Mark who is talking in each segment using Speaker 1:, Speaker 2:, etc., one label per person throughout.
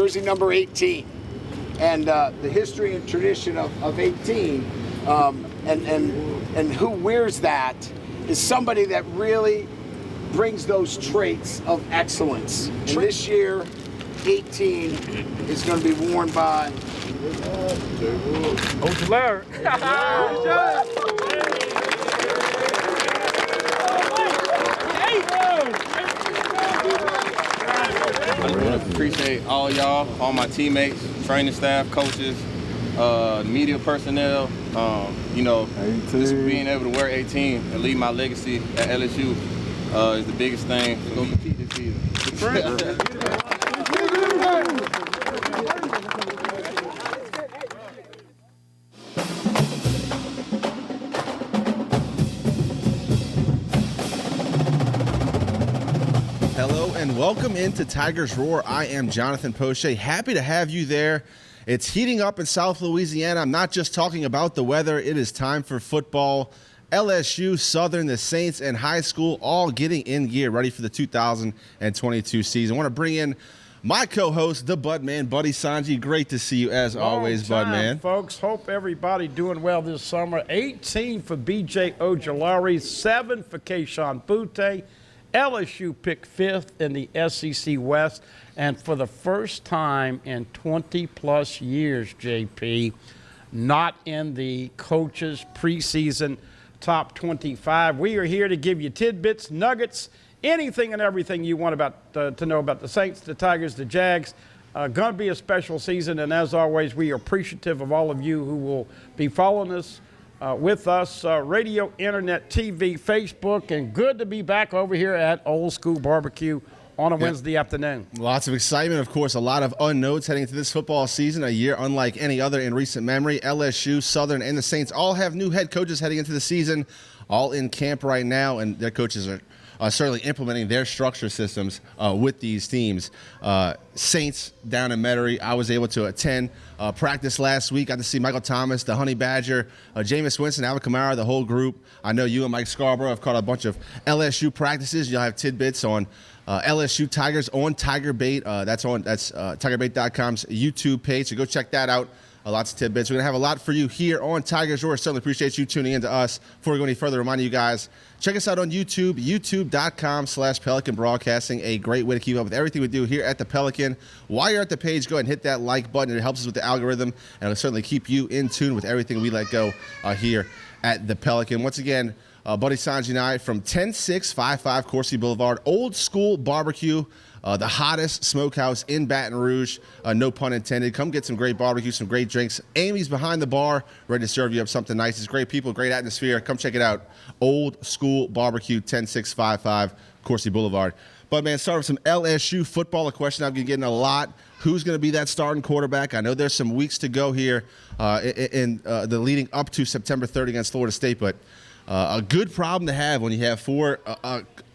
Speaker 1: jersey number 18. And the history and tradition of 18 and who wears that is somebody that really brings those traits of excellence. And this year, 18 is going to be worn by
Speaker 2: Ojulari.
Speaker 3: I really appreciate all y'all, all my teammates, training staff, coaches, media personnel. Just being able to wear 18 and leave my legacy at LSU is the biggest thing. So go compete this season.
Speaker 4: Hello and welcome into Tigers Roar. I am Jonathan Poche. Happy to have you there. It's heating up in South Louisiana. I'm not just talking about the weather. It is time for football. LSU, Southern, the Saints, and high school all getting in gear, ready for the 2022 season. I want to bring in my co-host, the Budman, Buddy Songy. Great to see you as always, Budman.
Speaker 2: Folks, hope everybody doing well this summer. 18 for B.J. Ojulari, 7 for Keyshawn Butte. LSU picked 5th in the SEC West, and for the first time in 20-plus years, JP, not in the coaches' preseason top 25. We are here to give you tidbits, nuggets, anything and everything you want to know about the Saints, the Tigers, the Jags. Going to be a special season, and as always, we are appreciative of all of you who will be following us with us, radio, internet, TV, Facebook, and good to be back over here at Old School Barbecue on a Wednesday afternoon.
Speaker 4: Lots of excitement, of course, a lot of unknowns heading into this football season, a year unlike any other in recent memory. LSU, Southern, and the Saints all have new head coaches heading into the season, all in camp right now, and their coaches are certainly implementing their structure systems with these teams. Saints down in Metairie, I was able to attend practice last week. Got to see Michael Thomas, the Honey Badger, Jameis Winston, Alvin Kamara, the whole group. I know you and Mike Scarborough have caught a bunch of LSU practices. You'll have tidbits on LSU Tigers on Tiger Bait. That's TigerBait.com's YouTube page, so go check that out. Lots of tidbits. We're going to have a lot for you here on Tigers Roar. Certainly appreciate you tuning in to us. Before we go any further, reminding you guys, check us out on YouTube, youtube.com/Pelican Broadcasting. A great way to keep up with everything we do here at the Pelican. While you're at the page, go ahead and hit that like button. It helps us with the algorithm, and it'll certainly keep you in tune with everything we let go here at the Pelican. Once again, Buddy Songy and I from 10655 Coursey Boulevard, Old School Barbecue. The hottest smokehouse in Baton Rouge, no pun intended. Come get some great barbecue, some great drinks. Amy's behind the bar, ready to serve you up something nice. It's great people, great atmosphere. Come check it out. Old School Barbecue, 10655 Coursey Boulevard. But, man, start with some LSU football. A question I've been getting a lot. Who's going to be that starting quarterback? I know there's some weeks to go here in the leading up to September 3rd against Florida State, but a good problem to have when you have four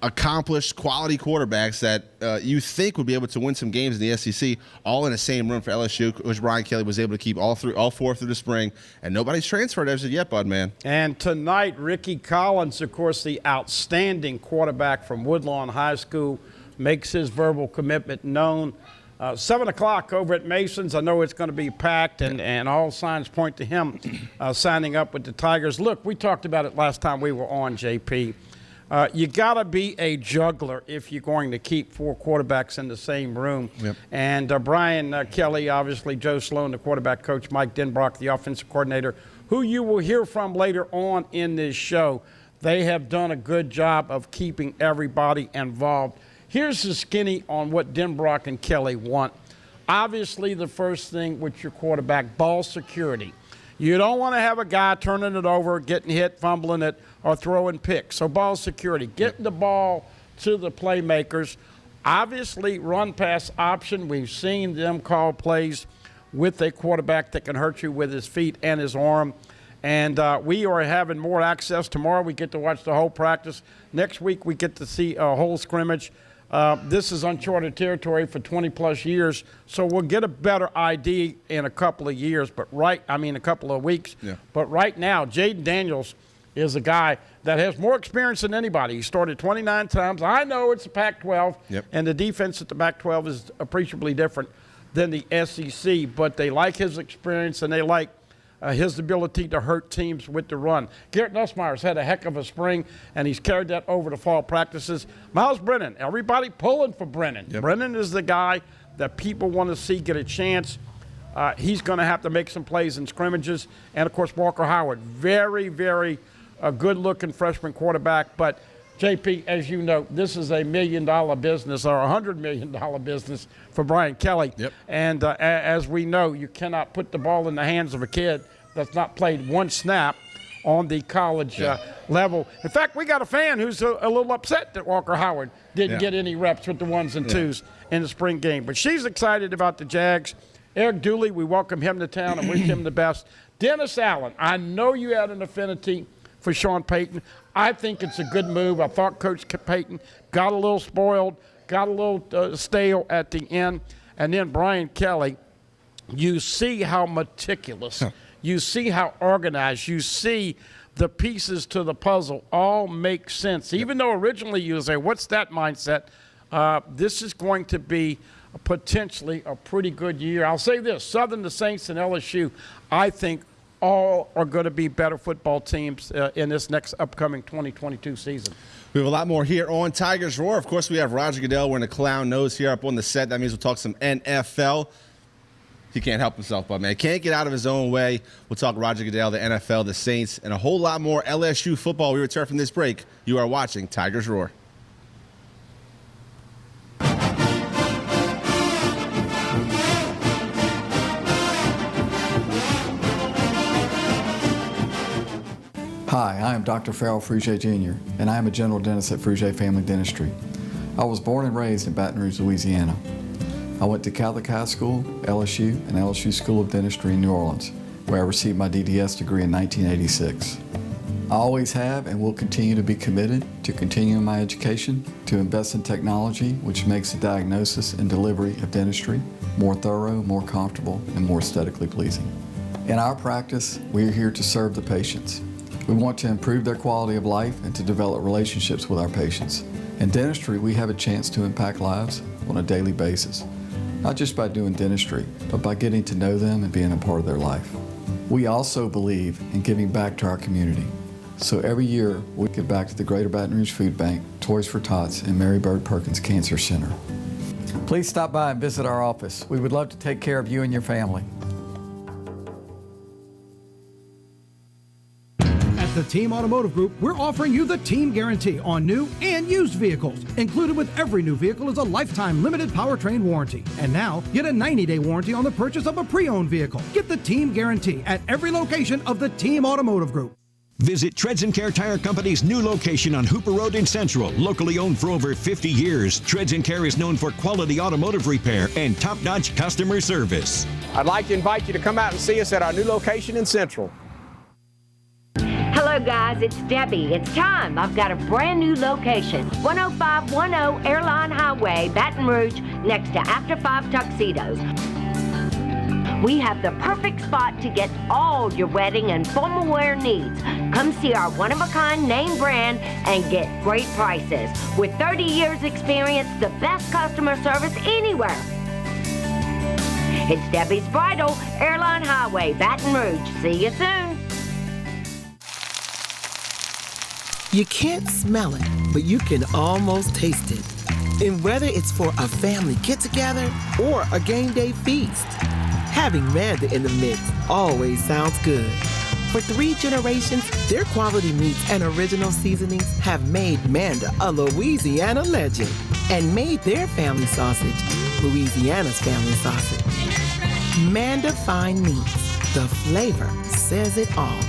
Speaker 4: accomplished quality quarterbacks that you think would be able to win some games in the SEC, all in the same room for LSU. Coach Brian Kelly was able to keep all four through the spring, and nobody's transferred as of yet, Bud, man.
Speaker 2: And tonight, Ricky Collins, of course, the outstanding quarterback from Woodlawn High School, makes his verbal commitment known. 7 o'clock over at Mason's. I know it's going to be packed, and all signs point to him signing up with the Tigers. Look, we talked about it last time we were on, JP. You got to be a juggler if you're going to keep 4 quarterbacks in the same room.
Speaker 4: Yep.
Speaker 2: And Brian Kelly, obviously, Joe Sloan, the quarterback coach, Mike Denbrock, the offensive coordinator, who you will hear from later on in this show. They have done a good job of keeping everybody involved. Here's the skinny on what Denbrock and Kelly want. Obviously, the first thing with your quarterback, ball security. You don't want to have a guy turning it over, getting hit, fumbling it, or throwing picks. So ball security, getting the ball to the playmakers. Obviously, run-pass option. We've seen them call plays with a quarterback that can hurt you with his feet and his arm. And we are having more access. Tomorrow we get to watch the whole practice. Next week we get to see a whole scrimmage. This is uncharted territory for 20-plus years, so we'll get a better ID in a couple of years, a couple of weeks.
Speaker 4: Yeah.
Speaker 2: But right now, Jaden Daniels is a guy that has more experience than anybody. He started 29 times. I know it's the Pac-12,
Speaker 4: Yep.
Speaker 2: and the defense at the Pac-12 is appreciably different. than the SEC, but they like his experience and they like his ability to hurt teams with the run. Garrett Nussmeier's had a heck of a spring, and he's carried that over to fall practices. Miles Brennan, everybody pulling for Brennan. Yep. Brennan is the guy that people want to see get a chance. He's going to have to make some plays in scrimmages. And, of course, Walker Howard, very, very good-looking freshman quarterback. But, JP, as you know, this is a $1 million business or a $100 million business for Brian Kelly.
Speaker 4: Yep.
Speaker 2: And as we know, you cannot put the ball in the hands of a kid that's not played one snap on the college level. In fact, we got a fan who's a little upset that Walker Howard didn't get any reps with the ones and twos in the spring game. But she's excited about the Jags. Eric Dooley, we welcome him to town and wish him the best. Dennis Allen, I know you had an affinity for Sean Payton. I think it's a good move. I thought Coach Payton got a little spoiled, got a little stale at the end. And then Brian Kelly, you see how meticulous, you see how organized, you see the pieces to the puzzle all make sense. Even though originally you would say, what's that mindset? This is going to be potentially a pretty good year. I'll say this, Southern, the Saints, and LSU, I think all are going to be better football teams in this next upcoming 2022 season.
Speaker 4: We have a lot more here on Tigers Roar. Of course, we have Roger Goodell wearing a clown nose here up on the set. That means we'll talk some NFL. He can't help himself, but man, can't get out of his own way. We'll talk Roger Goodell, the NFL, the Saints, and a whole lot more LSU football. We return from this break. You are watching Tigers Roar.
Speaker 5: Hi, I am Dr. Farrell Frugier Jr., and I am a general dentist at Frugier Family Dentistry. I was born and raised in Baton Rouge, Louisiana. I went to Catholic High School, LSU, and LSU School of Dentistry in New Orleans, where I received my DDS degree in 1986. I always have and will continue to be committed to continuing my education, to invest in technology which makes the diagnosis and delivery of dentistry more thorough, more comfortable, and more aesthetically pleasing. In our practice, we are here to serve the patients. We want to improve their quality of life and to develop relationships with our patients. In dentistry, we have a chance to impact lives on a daily basis, not just by doing dentistry, but by getting to know them and being a part of their life. We also believe in giving back to our community. So every year, we give back to the Greater Baton Rouge Food Bank, Toys for Tots, and Mary Bird Perkins Cancer Center. Please stop by and visit our office. We would love to take care of you and your family.
Speaker 6: The Team Automotive Group, we're offering you the Team Guarantee on new and used vehicles. Included with every new vehicle is a lifetime limited powertrain warranty. And now, get a 90-day warranty on the purchase of a pre-owned vehicle. Get the Team Guarantee at every location of the Team Automotive Group.
Speaker 7: Visit Treads & Care Tire Company's new location on Hooper Road in Central. Locally owned for over 50 years, Treads & Care is known for quality automotive repair and top-notch customer service.
Speaker 8: I'd like to invite you to come out and see us at our new location in Central.
Speaker 9: Hello guys, it's Debbie. It's time. I've got a brand new location. 10510 Airline Highway, Baton Rouge, next to After 5 Tuxedos. We have the perfect spot to get all your wedding and formal wear needs. Come see our one-of-a-kind name brand and get great prices. With 30 years experience, the best customer service anywhere. It's Debbie's Bridal, Airline Highway, Baton Rouge. See you soon.
Speaker 10: You can't smell it, but you can almost taste it. And whether it's for a family get-together or a game day feast, having Manda in the mix always sounds good. For 3 generations, their quality meats and original seasonings have made Manda a Louisiana legend and made their family sausage Louisiana's family sausage. Manda Fine Meats. The flavor says it all.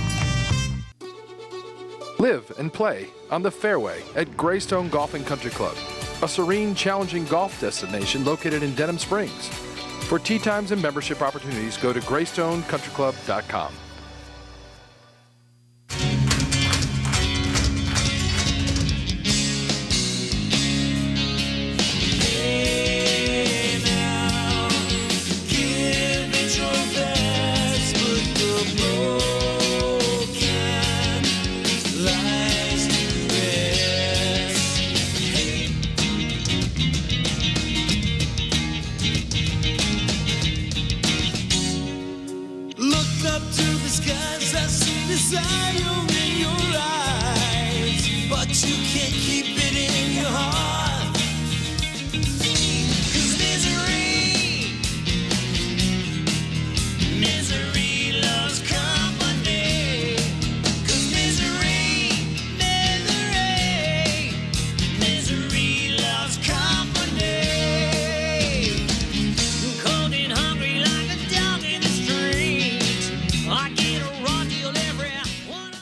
Speaker 11: Live and play on the fairway at Greystone Golf and Country Club, a serene, challenging golf destination located in Denham Springs. For tee times and membership opportunities, go to GreystoneCountryClub.com.
Speaker 12: desire in your eyes, but you can't keep it in your heart. 'Cause misery loves company. 'Cause misery loves company. Cold and hungry like a dog in the street. I get a raw deal every one.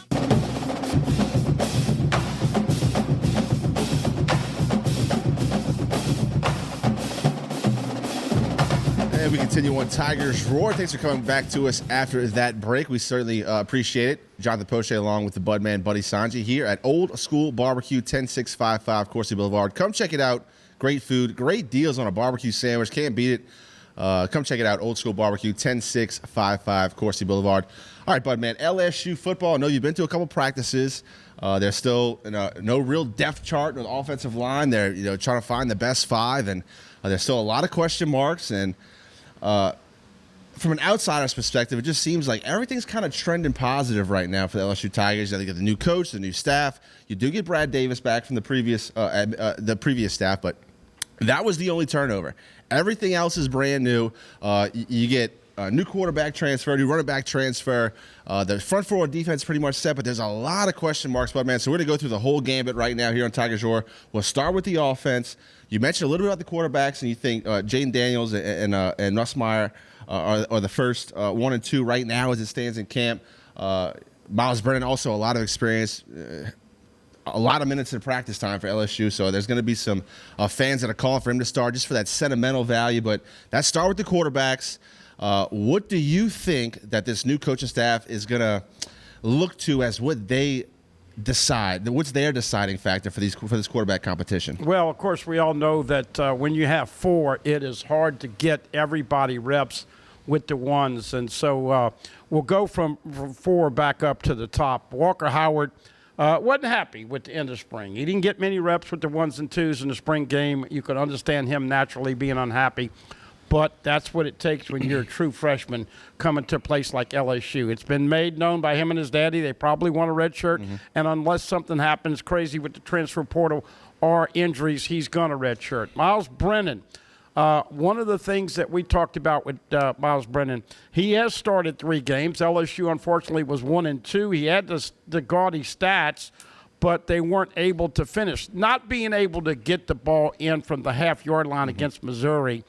Speaker 4: And we continue on Tigers Roar. Thanks for coming back to us after that break. We certainly appreciate it. Jonathan Poche along with the Budman Buddy Songy here at Old School Barbecue, 10655 Coursey Boulevard. Come check it out. Great food, great deals on a barbecue sandwich. Can't beat it. Come check it out. Old School Barbecue, 10655 Coursey Boulevard. All right, Budman, LSU football. I know you've been to a couple practices. There's still no real depth chart on the offensive line. They're trying to find the best five, and there's still a lot of question marks. And from an outsider's perspective, it just seems like everything's kind of trending positive right now for the LSU Tigers. They get the new coach, the new staff. You do get Brad Davis back from the previous staff, but that was the only turnover. Everything else is brand new. You get a new quarterback transfer, new running back transfer. The front four defense pretty much set, but there's a lot of question marks, but man. So we're going to go through the whole gambit right now here on Tigers Roar. We'll start with the offense. You mentioned a little bit about the quarterbacks, and you think Jaden Daniels and Nussmeier are the first 1 and 2 right now as it stands in camp. Miles Brennan also a lot of experience. A lot of minutes in practice time for LSU, so there's going to be some fans that are calling for him to start just for that sentimental value. But let's start with the quarterbacks. What do you think that this new coaching staff is going to look to as what they decide? What's their deciding factor for this quarterback competition?
Speaker 2: Well, of course, we all know that when you have four, it is hard to get everybody reps with the ones. And so we'll go from four back up to the top. Walker Howard wasn't happy with the end of spring. He didn't get many reps with the ones and twos in the spring game. You could understand him naturally being unhappy. But that's what it takes when you're a true freshman coming to a place like LSU. It's been made known by him and his daddy. They probably want a red shirt. And unless something happens crazy with the transfer portal or injuries, he's going to red shirt. Miles Brennan, one of the things that we talked about with Miles Brennan, he has started 3 games. LSU, unfortunately, was 1 and 2. He had the gaudy stats, but they weren't able to finish. Not being able to get the ball in from the half-yard line against Missouri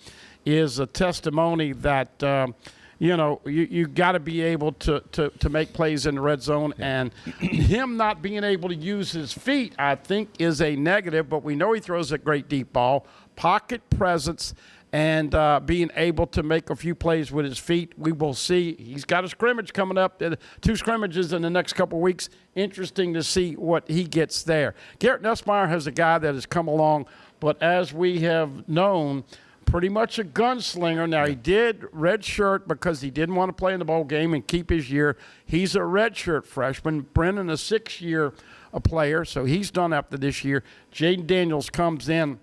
Speaker 2: is a testimony that, you got to be able to make plays in the red zone. And him not being able to use his feet, I think, is a negative. But we know he throws a great deep ball, pocket presence, and being able to make a few plays with his feet. We will see. He's got a scrimmage coming up, 2 scrimmages in the next couple of weeks. Interesting to see what he gets there. Garrett Nussmeier has a guy that has come along, but as we have known, pretty much a gunslinger. Now, he did redshirt because he didn't want to play in the bowl game and keep his year. He's a redshirt freshman. Brennan, a 6-year player, so he's done after this year. Jaden Daniels comes in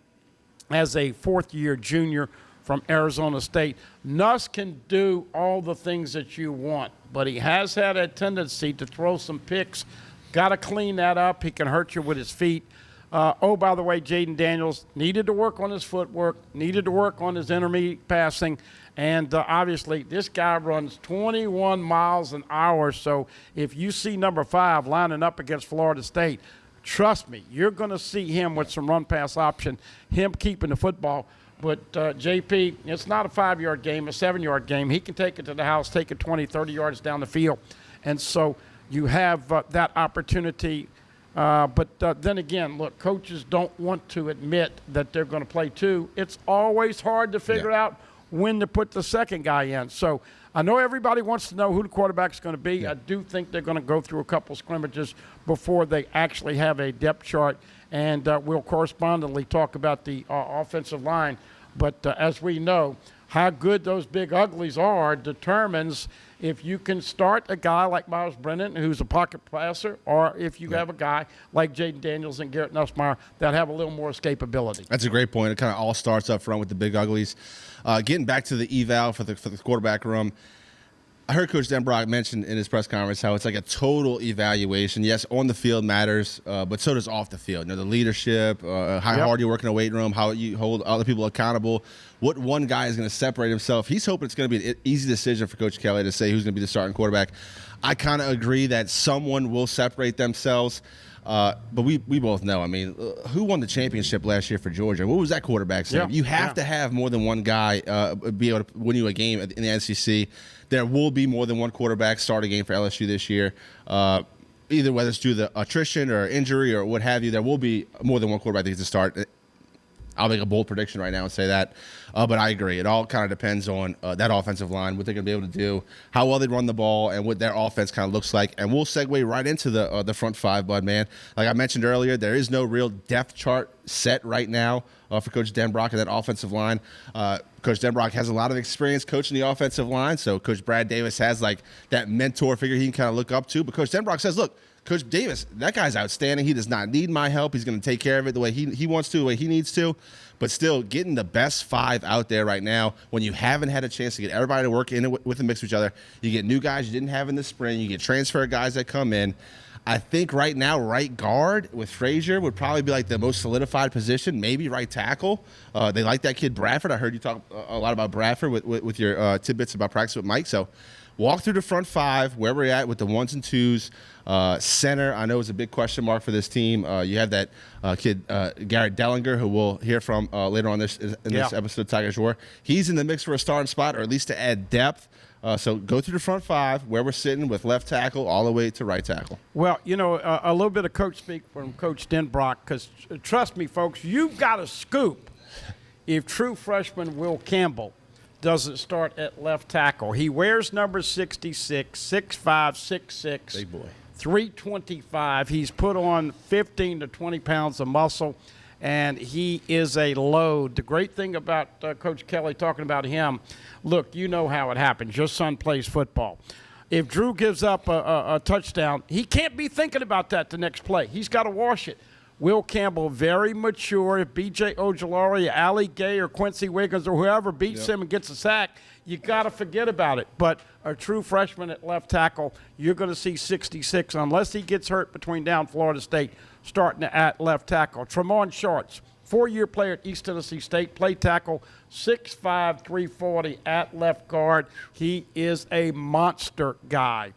Speaker 2: as a 4th-year junior from Arizona State. Nuss can do all the things that you want, but he has had a tendency to throw some picks. Got to clean that up. He can hurt you with his feet. By the way, Jaden Daniels needed to work on his footwork, needed to work on his intermediate passing, and obviously this guy runs 21 miles an hour. So if you see number 5 lining up against Florida State, trust me, you're going to see him with some run-pass option, him keeping the football. But, JP, it's not a 5-yard game, a 7-yard game. He can take it to the house, take it 20, 30 yards down the field. And so you have that opportunity. But then again, look, coaches don't want to admit that they're going to play 2. It's always hard to figure out when to put the second guy in. So I know everybody wants to know who the quarterback's going to be. Yeah. I do think they're going to go through a couple scrimmages before they actually have a depth chart. And we'll correspondingly talk about the offensive line. But as we know, how good those big uglies are determines if you can start a guy like Miles Brennan, who's a pocket passer, or if you have a guy like Jaden Daniels and Garrett Nussmeier that have a little more escapability.
Speaker 4: That's a great point. It kind of all starts up front with the big uglies. Getting back to the eval for the quarterback room, I heard Coach Denbrock mention in his press conference how it's like a total evaluation. Yes, on the field matters, but so does off the field. The leadership, how hard you work in a weight room, how you hold other people accountable, what one guy is going to separate himself. He's hoping it's going to be an easy decision for Coach Kelly to say who's going to be the starting quarterback. I kind of agree that someone will separate themselves. But we both know, who won the championship last year for Georgia? What was that quarterback's name? You have to have more than one guy be able to win you a game in the NCC. There will be more than one quarterback start a game for LSU this year. Either whether it's due to attrition or injury or what have you, there will be more than one quarterback that gets to start. I'll make a bold prediction right now and say that. But I agree. It all kind of depends on that offensive line, what they're going to be able to do, how well they run the ball, and what their offense kind of looks like. And we'll segue right into the front five, Bud, man. Like I mentioned earlier, there is no real depth chart set right now for Coach Denbrock and that offensive line. Coach Denbrock has a lot of experience coaching the offensive line, so Coach Brad Davis has like that mentor figure he can kind of look up to. But Coach Denbrock says, look, Coach Davis, that guy's outstanding. He does not need my help. He's going to take care of it the way he wants to, the way he needs to. But still, getting the best five out there right now, when you haven't had a chance to get everybody to work in it with the mix of each other, you get new guys you didn't have in the spring, you get transfer guys that come in. I think right now, right guard with Frazier would probably be like the most solidified position, maybe right tackle. They like that kid Bradford. I heard you talk a lot about Bradford with your tidbits about practice with Mike. So walk through the front five, where we're at with the ones and twos. Center, I know, is a big question mark for this team. You have that kid, Garrett Dellinger, who we'll hear from later on this episode of Tigers Roar. He's in the mix for a starting spot, or at least to add depth. So go through the front five, where we're sitting with left tackle all the way to right tackle.
Speaker 2: Well, a little bit of coach speak from Coach Denbrock, because trust me, folks, you've got a scoop if true freshman Will Campbell doesn't start at left tackle. He wears number 66, 6'5", 6'6".
Speaker 4: Big boy.
Speaker 2: 325. He's put on 15 to 20 pounds of muscle, and he is a load. The great thing about Coach Kelly talking about him, look, you know how it happens. Your son plays football. If Drew gives up a touchdown, he can't be thinking about that the next play. He's got to wash it. Will Campbell, very mature. If B.J. Ojolari, Ali Gay, or Quincy Wiggins, or whoever beats him and gets a sack, you got to forget about it. But a true freshman at left tackle, you're going to see 66, unless he gets hurt between down Florida State, starting at left tackle. Tremont Shorts, 4-year player at East Tennessee State, play tackle, 6'5", 340 at left guard. He is a monster guy.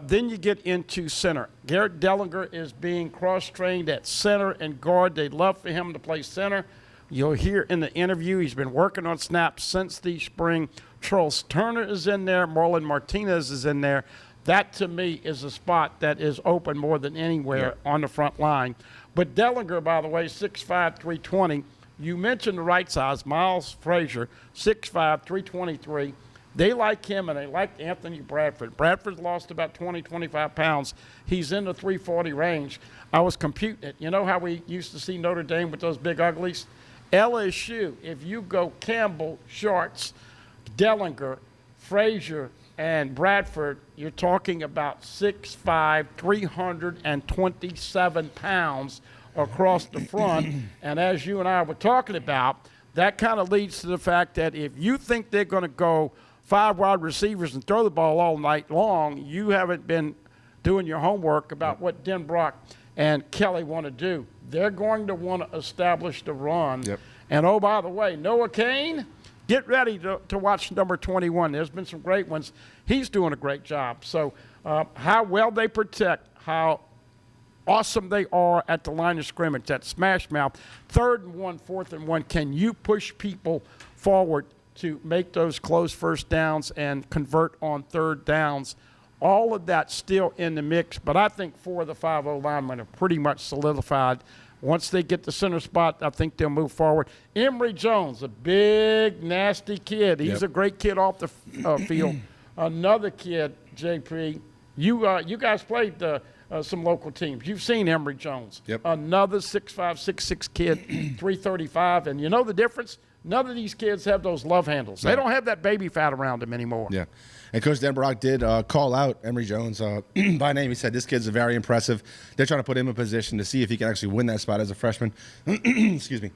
Speaker 2: Then you get into center. Garrett Dellinger is being cross-trained at center and guard. They'd love for him to play center. You'll hear in the interview he's been working on snaps since the spring. Charles Turner is in there. Marlon Martinez is in there. That, to me, is a spot that is open more than anywhere on the front line. But Dellinger, by the way, 6'5", 320. You mentioned the right size, Miles Frazier, 6'5", 323. They like him, and they like Anthony Bradford. Bradford's lost about 20, 25 pounds. He's in the 340 range. I was computing it. You know how we used to see Notre Dame with those big uglies? LSU, if you go Campbell, Shorts, Dellinger, Frazier, and Bradford, you're talking about 6'5", 327 pounds across the front. And as you and I were talking about, that kind of leads to the fact that if you think they're going to go 5 wide receivers and throw the ball all night long, you haven't been doing your homework about what Denbrock and Kelly want to do. They're going to want to establish the run. And, oh, by the way, Noah Kane, get ready to watch number 21. There's been some great ones. He's doing a great job. So how well they protect, how awesome they are at the line of scrimmage, that smash mouth, 3rd and 1, 4th and 1. Can you push people forward to make those close first downs and convert on 3rd downs? All of that still in the mix, but I think 4 of the 5 O-linemen are pretty much solidified. Once they get the center spot, I think they'll move forward. Emory Jones, a big, nasty kid. He's a great kid off the field. Another kid, JP, you guys played some local teams. You've seen Emory Jones. Another 6'5", 6'6" kid, 335. And you know the difference? None of these kids have those love handles. They don't have that baby fat around them anymore.
Speaker 4: Yeah. And Coach Denbrock did call out Emory Jones by name. He said, this kid's very impressive. They're trying to put him in position to see if he can actually win that spot as a freshman. Excuse me.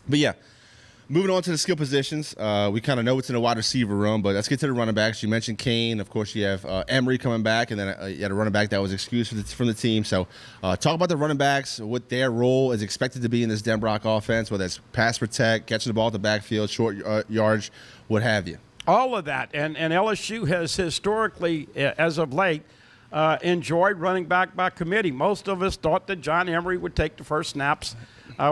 Speaker 4: But, yeah, Moving on to the skill positions, we kind of know what's in the wide receiver room, but let's get to the running backs. You mentioned Kane. Of course, you have Emery coming back, and then you had a running back that was excused from the team. So talk about the running backs, what their role is expected to be in this Denbrock offense, whether it's pass protect, catching the ball at the backfield, short yards, what have you.
Speaker 2: All of that. And LSU has historically, as of late, enjoyed running back by committee. Most of us thought that John Emery would take the first snaps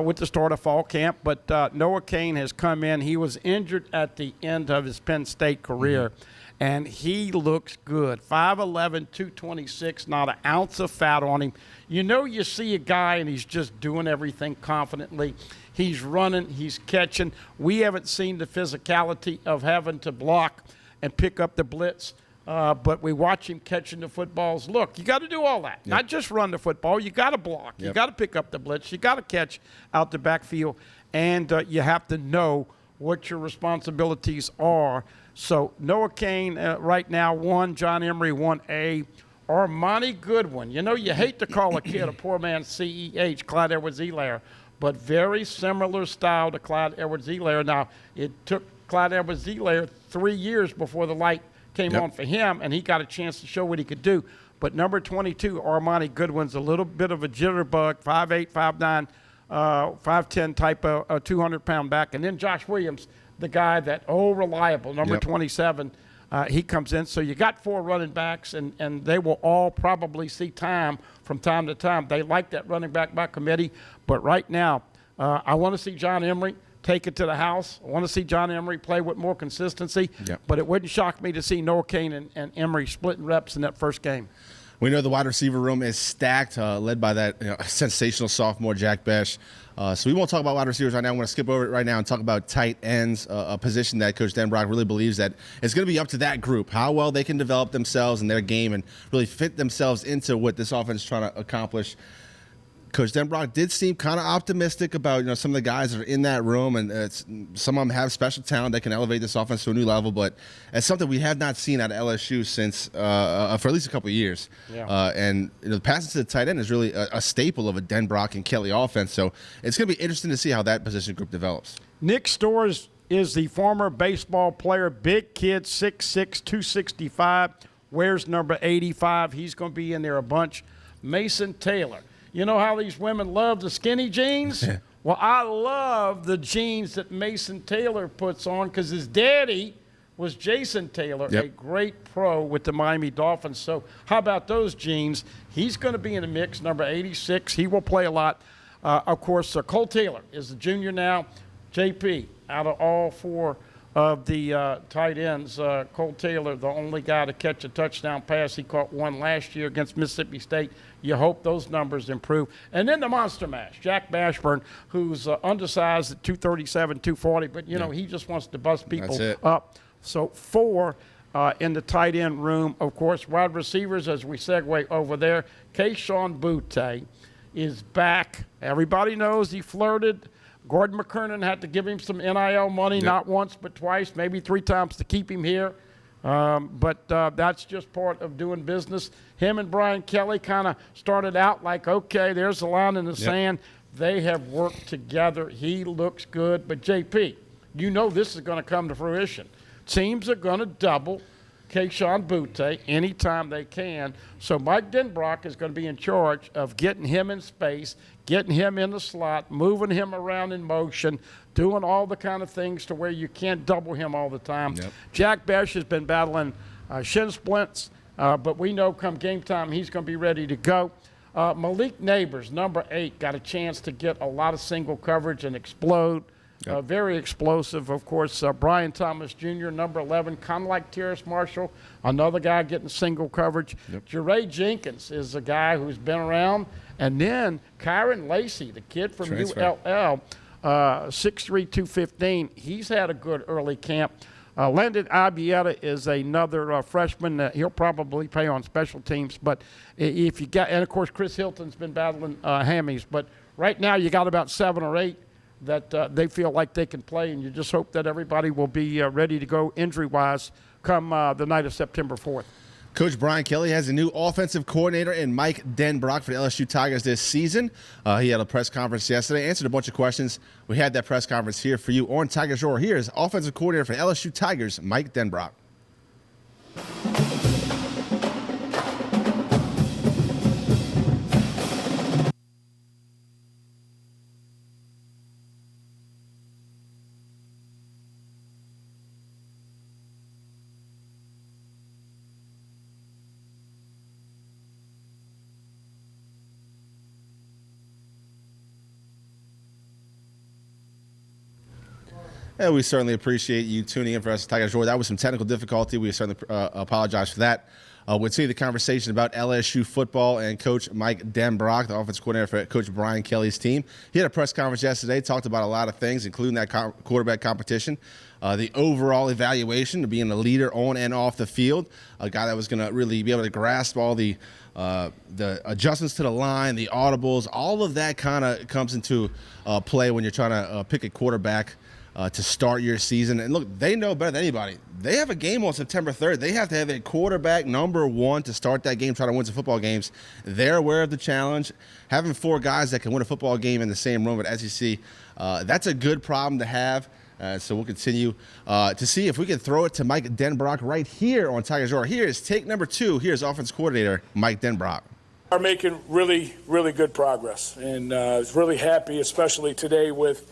Speaker 2: with the start of fall camp, but Noah Kane has come in. He was injured at the end of his Penn State career, and he looks good. 5'11", 226, not an ounce of fat on him. You know, you see a guy and he's just doing everything confidently. He's running, he's catching. We haven't seen the physicality of having to block and pick up the blitz. But we watch him catching the footballs. Look, you got to do all that. Yep. Not just run the football. You got to block. Yep. You got to pick up the blitz. You got to catch out the backfield. And you have to know what your responsibilities are. So Noah Kane right now, 1, John Emery 1A. Armani Goodwin. You know, you hate to call a kid a poor man's CEH, Clyde Edwards-Helaire, but very similar style to Clyde Edwards-Helaire. Now, it took Clyde Edwards-Helaire 3 years before the light came on for him, and he got a chance to show what he could do. But number 22, Armani Goodwin's a little bit of a jitterbug, 5'8", 5'9", 5'10" type of 200-pound back. And then Josh Williams, the guy that, reliable, number 27, he comes in. So you got 4 running backs, and they will all probably see time from time to time. They like that running back by committee. But right now, I want to see John Emery take it to the house. I want to see John Emery play with more consistency. But it wouldn't shock me to see Noah Kane and Emery splitting reps in that first game.
Speaker 4: We know the wide receiver room is stacked, led by that sensational sophomore Jack Besh. So we won't talk about wide receivers right now. I'm going to skip over it right now and talk about tight ends, a position that Coach Denbrock really believes that it's going to be up to that group, how well they can develop themselves and their game and really fit themselves into what this offense is trying to accomplish. Coach Denbrock did seem kind of optimistic about some of the guys that are in that room, and some of them have special talent that can elevate this offense to a new level. But it's something we have not seen out of LSU since for at least a couple of years. And the passing to the tight end is really a staple of a Denbrock and Kelly offense. So it's going to be interesting to see how that position group develops.
Speaker 2: Nick Storrs is the former baseball player, big kid, 6'6", 265, wears number 85. He's going to be in there a bunch. Mason Taylor. You know how these women love the skinny jeans? Well, I love the jeans that Mason Taylor puts on because his daddy was Jason Taylor, a great pro with the Miami Dolphins. So how about those jeans? He's going to be in the mix, number 86. He will play a lot. Of course, Cole Taylor is the junior now. JP, out of all 4 of the tight ends, Cole Taylor, the only guy to catch a touchdown pass. He caught 1 last year against Mississippi State. You hope those numbers improve. And then the monster mash, Jack Bashburn, who's undersized at 237, 240, but, he just wants to bust people up. So 4 in the tight end room. Of course, wide receivers, as we segue over there, Kayshon Boutte is back. Everybody knows he flirted. Gordon McKernan had to give him some NIL money, not once but twice, maybe 3 times to keep him here. But that's just part of doing business. Him and Brian Kelly kind of started out like, okay, there's the line in the sand. They have worked together. He looks good. But, JP, you know this is going to come to fruition. Teams are going to double Kayshon Boutte anytime they can. So Mike Denbrock is going to be in charge of getting him in space, getting him in the slot, moving him around in motion, doing all the kind of things to where you can't double him all the time. Jack Besh has been battling shin splints, but we know come game time he's going to be ready to go. Malik Neighbors, number 8, got a chance to get a lot of single coverage and explode. Very explosive, of course. Brian Thomas Jr., number 11, kind of like Terrace Marshall, another guy getting single coverage. Jeray Jenkins is a guy who's been around. And then Kyron Lacey, the kid from ULL, 6'3", 215. He's had a good early camp. Landon Abieta is another freshman that he'll probably play on special teams. But if you got, and of course Chris Hilton's been battling hammies. But right now you got about 7 or 8 that they feel like they can play, and you just hope that everybody will be ready to go injury-wise come the night of September 4th.
Speaker 4: Coach Brian Kelly has a new offensive coordinator in Mike Denbrock for the LSU Tigers this season. He had a press conference yesterday, answered a bunch of questions. We had that press conference here for you on Tigers Roar. Here's offensive coordinator for the LSU Tigers, Mike Denbrock. Yeah, we certainly appreciate you tuning in for us, Tigers Roar. That was some technical difficulty. We certainly apologize for that. We'll continue the conversation about LSU football and Coach Mike Denbrock, the offensive coordinator for Coach Brian Kelly's team. He had a press conference yesterday, talked about a lot of things, including that quarterback competition, the overall evaluation of being a leader on and off the field, a guy that was going to really be able to grasp all the adjustments to the line, the audibles, all of that kind of comes into play when you're trying to pick a quarterback to start your season. And look, they know better than anybody. They have a game on September 3rd. They have to have a quarterback number one to start that game, try to win some football games. They're aware of the challenge. Having 4 guys that can win a football game in the same room at SEC, that's a good problem to have. So we'll continue to see if we can throw it to Mike Denbrock right here on Tigers Roar. Here is take number 2. Here's offense coordinator Mike Denbrock.
Speaker 13: Are making really, really good progress. And I was really happy, especially today, with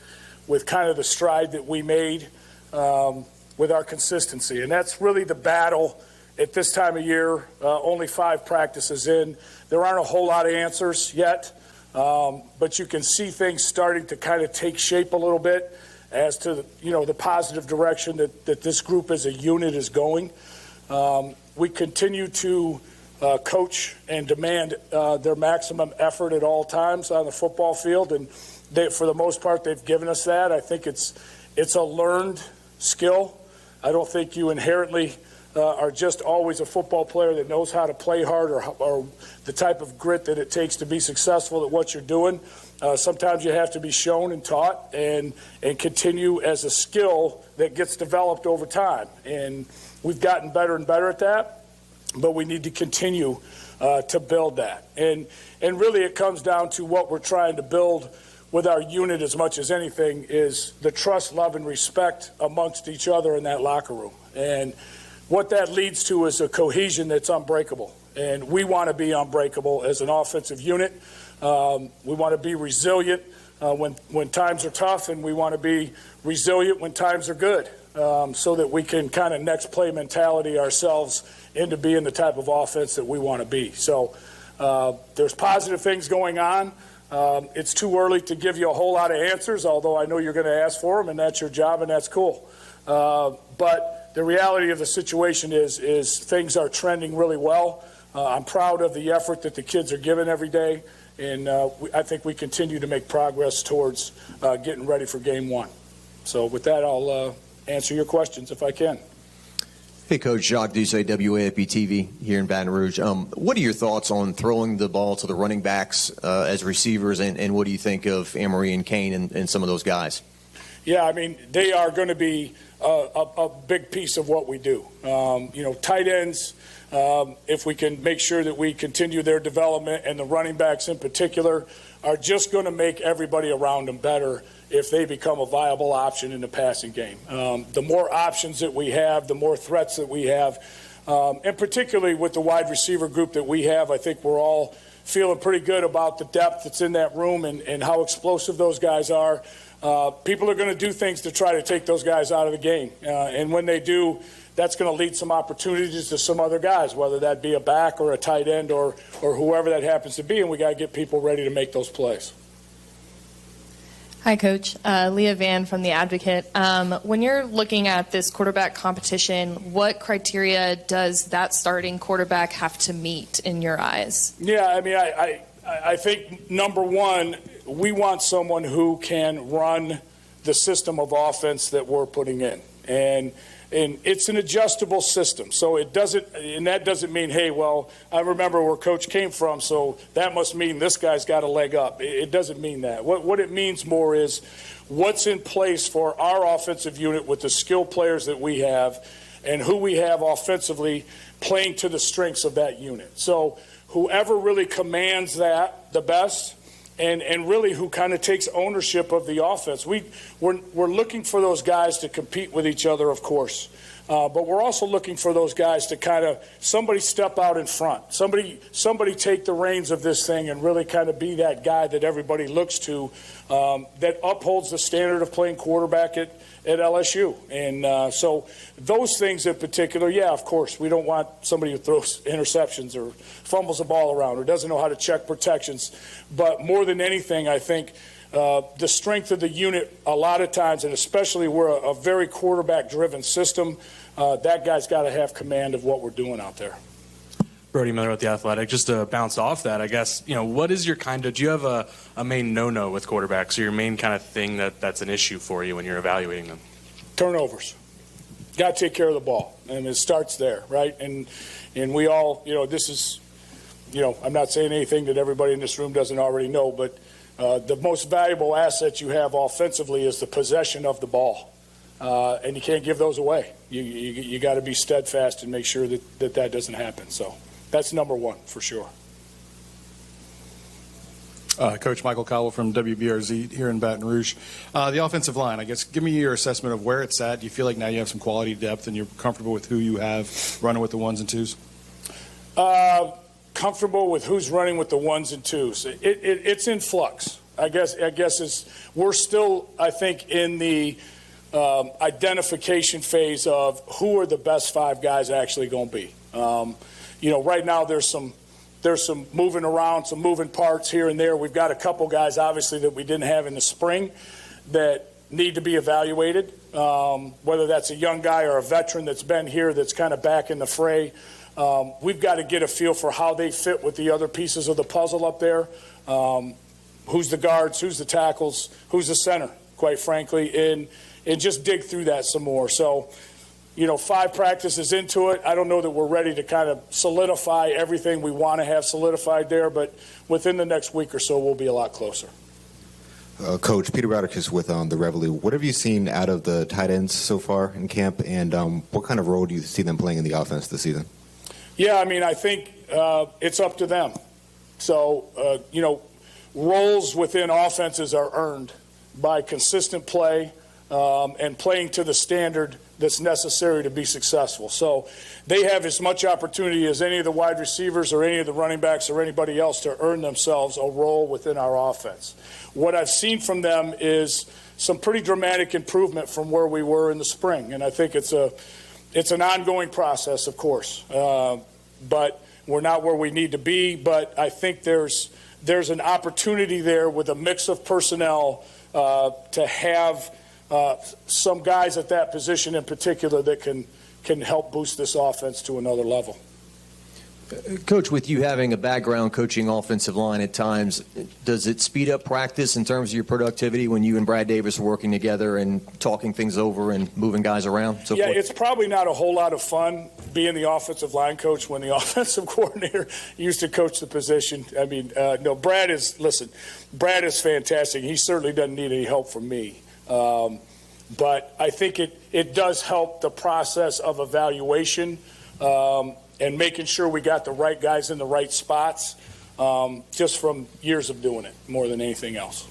Speaker 13: kind of the stride that we made with our consistency. And that's really the battle at this time of year, only 5 practices in. There aren't a whole lot of answers yet, but you can see things starting to kind of take shape a little bit as to the positive direction that this group as a unit is going. We continue to coach and demand their maximum effort at all times on the football field, and for the most part, they've given us that. I think it's a learned skill. I don't think you inherently are just always a football player that knows how to play hard or the type of grit that it takes to be successful at what you're doing. Sometimes you have to be shown and taught and continue as a skill that gets developed over time. And we've gotten better and better at that, but we need to continue to build that. And really it comes down to what we're trying to build with our unit as much as anything is the trust, love, and respect amongst each other in that locker room. And what that leads to is a cohesion that's unbreakable. And we want to be unbreakable as an offensive unit. We want to be resilient when times are tough, and we want to be resilient when times are good, so that we can kind of next play mentality ourselves into being the type of offense that we want to be. So there's positive things going on. It's too early to give you a whole lot of answers, although I know you're going to ask for them, and that's your job, and that's cool. But the reality of the situation is things are trending really well. I'm proud of the effort that the kids are giving every day, and I think we continue to make progress towards getting ready for Game 1. So with that, I'll answer your questions if I can.
Speaker 14: Hey, Coach, Jacques Doucet, WAFB-TV here in Baton Rouge. What are your thoughts on throwing the ball to the running backs as receivers, and what do you think of Amory and Kane and some of those guys?
Speaker 13: Yeah, I mean, they are going to be a big piece of what we do. Tight ends, if we can make sure that we continue their development, and the running backs in particular, are just going to make everybody around them better if they become a viable option in the passing game. The more options that we have, the more threats that we have, and particularly with the wide receiver group that we have, I think we're all feeling pretty good about the depth that's in that room and how explosive those guys are. People are going to do things to try to take those guys out of the game. And when they do, that's going to lead some opportunities to some other guys, whether that be a back or a tight end or whoever that happens to be, and we got to get people ready to make those plays.
Speaker 15: Hi, Coach. Leah Van from The Advocate. When you're looking at this quarterback competition, what criteria does that starting quarterback have to meet in your eyes? Yeah, I mean, I think, number one, we want someone who can run the system of offense that we're putting in. And it's an adjustable system. So it doesn't, and that doesn't mean, hey, well, I remember where Coach came from, so that must mean this guy's got a leg up. It doesn't mean that. What it means more is what's in place for our offensive unit with the skill players that we have,
Speaker 13: and who we have offensively playing to the strengths of that unit. So whoever really commands that the best, and really who kind of takes ownership of the offense. We're looking for those guys to compete with each other, of course. But we're also looking for those guys to kind of somebody step out in front, somebody take the reins of this thing and really kind of be that guy that everybody looks to, that upholds the standard of playing quarterback at LSU. And so those things in particular, yeah, of course, we don't want somebody who throws interceptions or fumbles the ball around or doesn't know how to check protections. But more than anything, I think the strength of the unit a lot of times, and especially we're a very quarterback-driven system, that guy's got to have command of what we're doing out there.
Speaker 16: Brody Miller with The Athletic. Just to bounce off that, I guess, what is your do you have a main no-no with quarterbacks, or your main kind of thing that's an issue for you when you're evaluating them?
Speaker 13: Turnovers. Got to take care of the ball, and it starts there, right? And we all, this is, I'm not saying anything that everybody in this room doesn't already know, but the most valuable asset you have offensively is the possession of the ball. And you can't give those away. You got to be steadfast and make sure that doesn't happen. So that's number one for sure.
Speaker 17: Coach Michael Cowell from WBRZ here in Baton Rouge. The offensive line, I guess, give me your assessment of where it's at. Do you feel like now you have some quality depth and you're comfortable with who you have running with the ones and twos?
Speaker 13: Comfortable with who's running with the ones and twos. It's in flux. I guess we're still, I think, in the identification phase of who are the best five guys actually going to be. Right now there's some moving around, some moving parts here and there. We've got a couple guys, obviously, that we didn't have in the spring that need to be evaluated, whether that's a young guy or a veteran that's been here that's kind of back in the fray. We've got to get a feel for how they fit with the other pieces of the puzzle up there. Who's the guards, who's the tackles, who's the center, quite frankly, and just dig through that some more. So, 5 practices into it, I don't know that we're ready to kind of solidify everything we want to have solidified there, but within the next week or so, we'll be a lot closer.
Speaker 18: Coach, Peter Braddock is with the Reveille. What have you seen out of the tight ends so far in camp, and what kind of role do you see them playing in the offense this season?
Speaker 13: Yeah, I think it's up to them. So, roles within offenses are earned by consistent play and playing to the standard that's necessary to be successful. So they have as much opportunity as any of the wide receivers or any of the running backs or anybody else to earn themselves a role within our offense. What I've seen from them is some pretty dramatic improvement from where we were in the spring, and I think it's an ongoing process, of course, but we're not where we need to be. But I think there's an opportunity there with a mix of personnel to have some guys at that position in particular that can help boost this offense to another level.
Speaker 14: Coach, with you having a background coaching offensive line at times, does it speed up practice in terms of your productivity when you and Brad Davis are working together and talking things over and moving guys around?
Speaker 13: Yeah, it's probably not a whole lot of fun being the offensive line coach when the offensive coordinator used to coach the position. No, Brad is fantastic. He certainly doesn't need any help from me. But I think it does help the process of evaluation and making sure we got the right guys in the right spots, just from years of doing it more than anything else.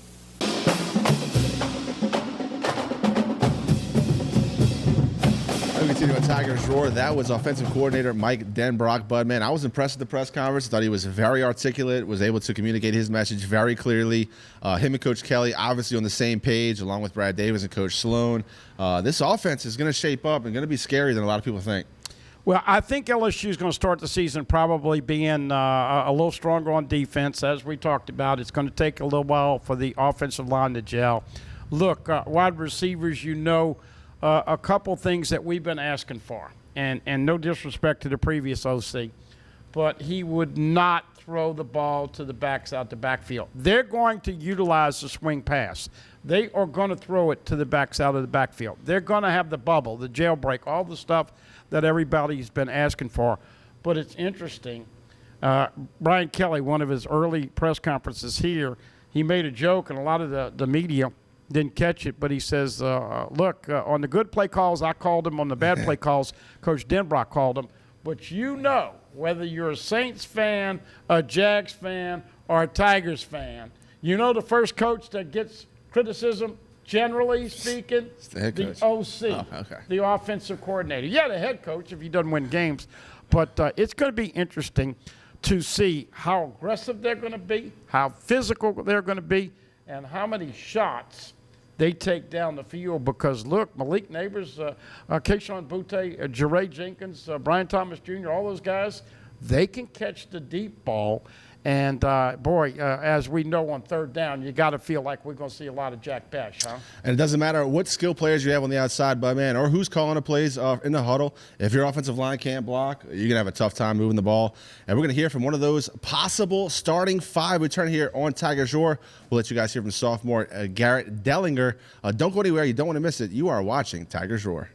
Speaker 4: We continue on Tigers Roar. That was offensive coordinator Mike Denbrock. Bud, man, I was impressed with the press conference. I thought he was very articulate, was able to communicate his message very clearly. Him and Coach Kelly obviously on the same page, along with Brad Davis and Coach Sloan. This offense is going to shape up and going to be scarier than a lot of people think.
Speaker 2: Well, I think LSU is going to start the season probably being a little stronger on defense. As we talked about, it's going to take a little while for the offensive line to gel. Look, wide receivers, a couple things that we've been asking for, and no disrespect to the previous OC, but he would not throw the ball to the backs out the backfield. They're going to utilize the swing pass. They are going to throw it to the backs out of the backfield. They're going to have the bubble, the jailbreak, all the stuff that everybody's been asking for. But it's interesting. Brian Kelly, one of his early press conferences here, he made a joke, and a lot of the media didn't catch it, but he says, look, on the good play calls, I called him. On the bad play calls, Coach Denbrock called him. But you know, whether you're a Saints fan, a Jags fan, or a Tigers fan, you know the first coach that gets criticism, generally speaking, the OC, the offensive coordinator. Yeah, the head coach if he doesn't win games. But it's going to be interesting to see how aggressive they're going to be, how physical they're going to be, and how many shots they take down the field. Because, look, Malik Neighbors, Keyshawn Butte, Jeray Jenkins, Brian Thomas Jr., all those guys, they can catch the deep ball. And, boy, as we know on third down, you got to feel like we're going to see a lot of Jack Bash, huh?
Speaker 4: And it doesn't matter what skill players you have on the outside, but, man, or who's calling the plays in the huddle. If your offensive line can't block, you're going to have a tough time moving the ball. And we're going to hear from one of those possible starting five. We turn here on Tigers Roar. We'll let you guys hear from sophomore Garrett Dellinger. Don't go anywhere. You don't want to miss it. You are watching Tigers Roar.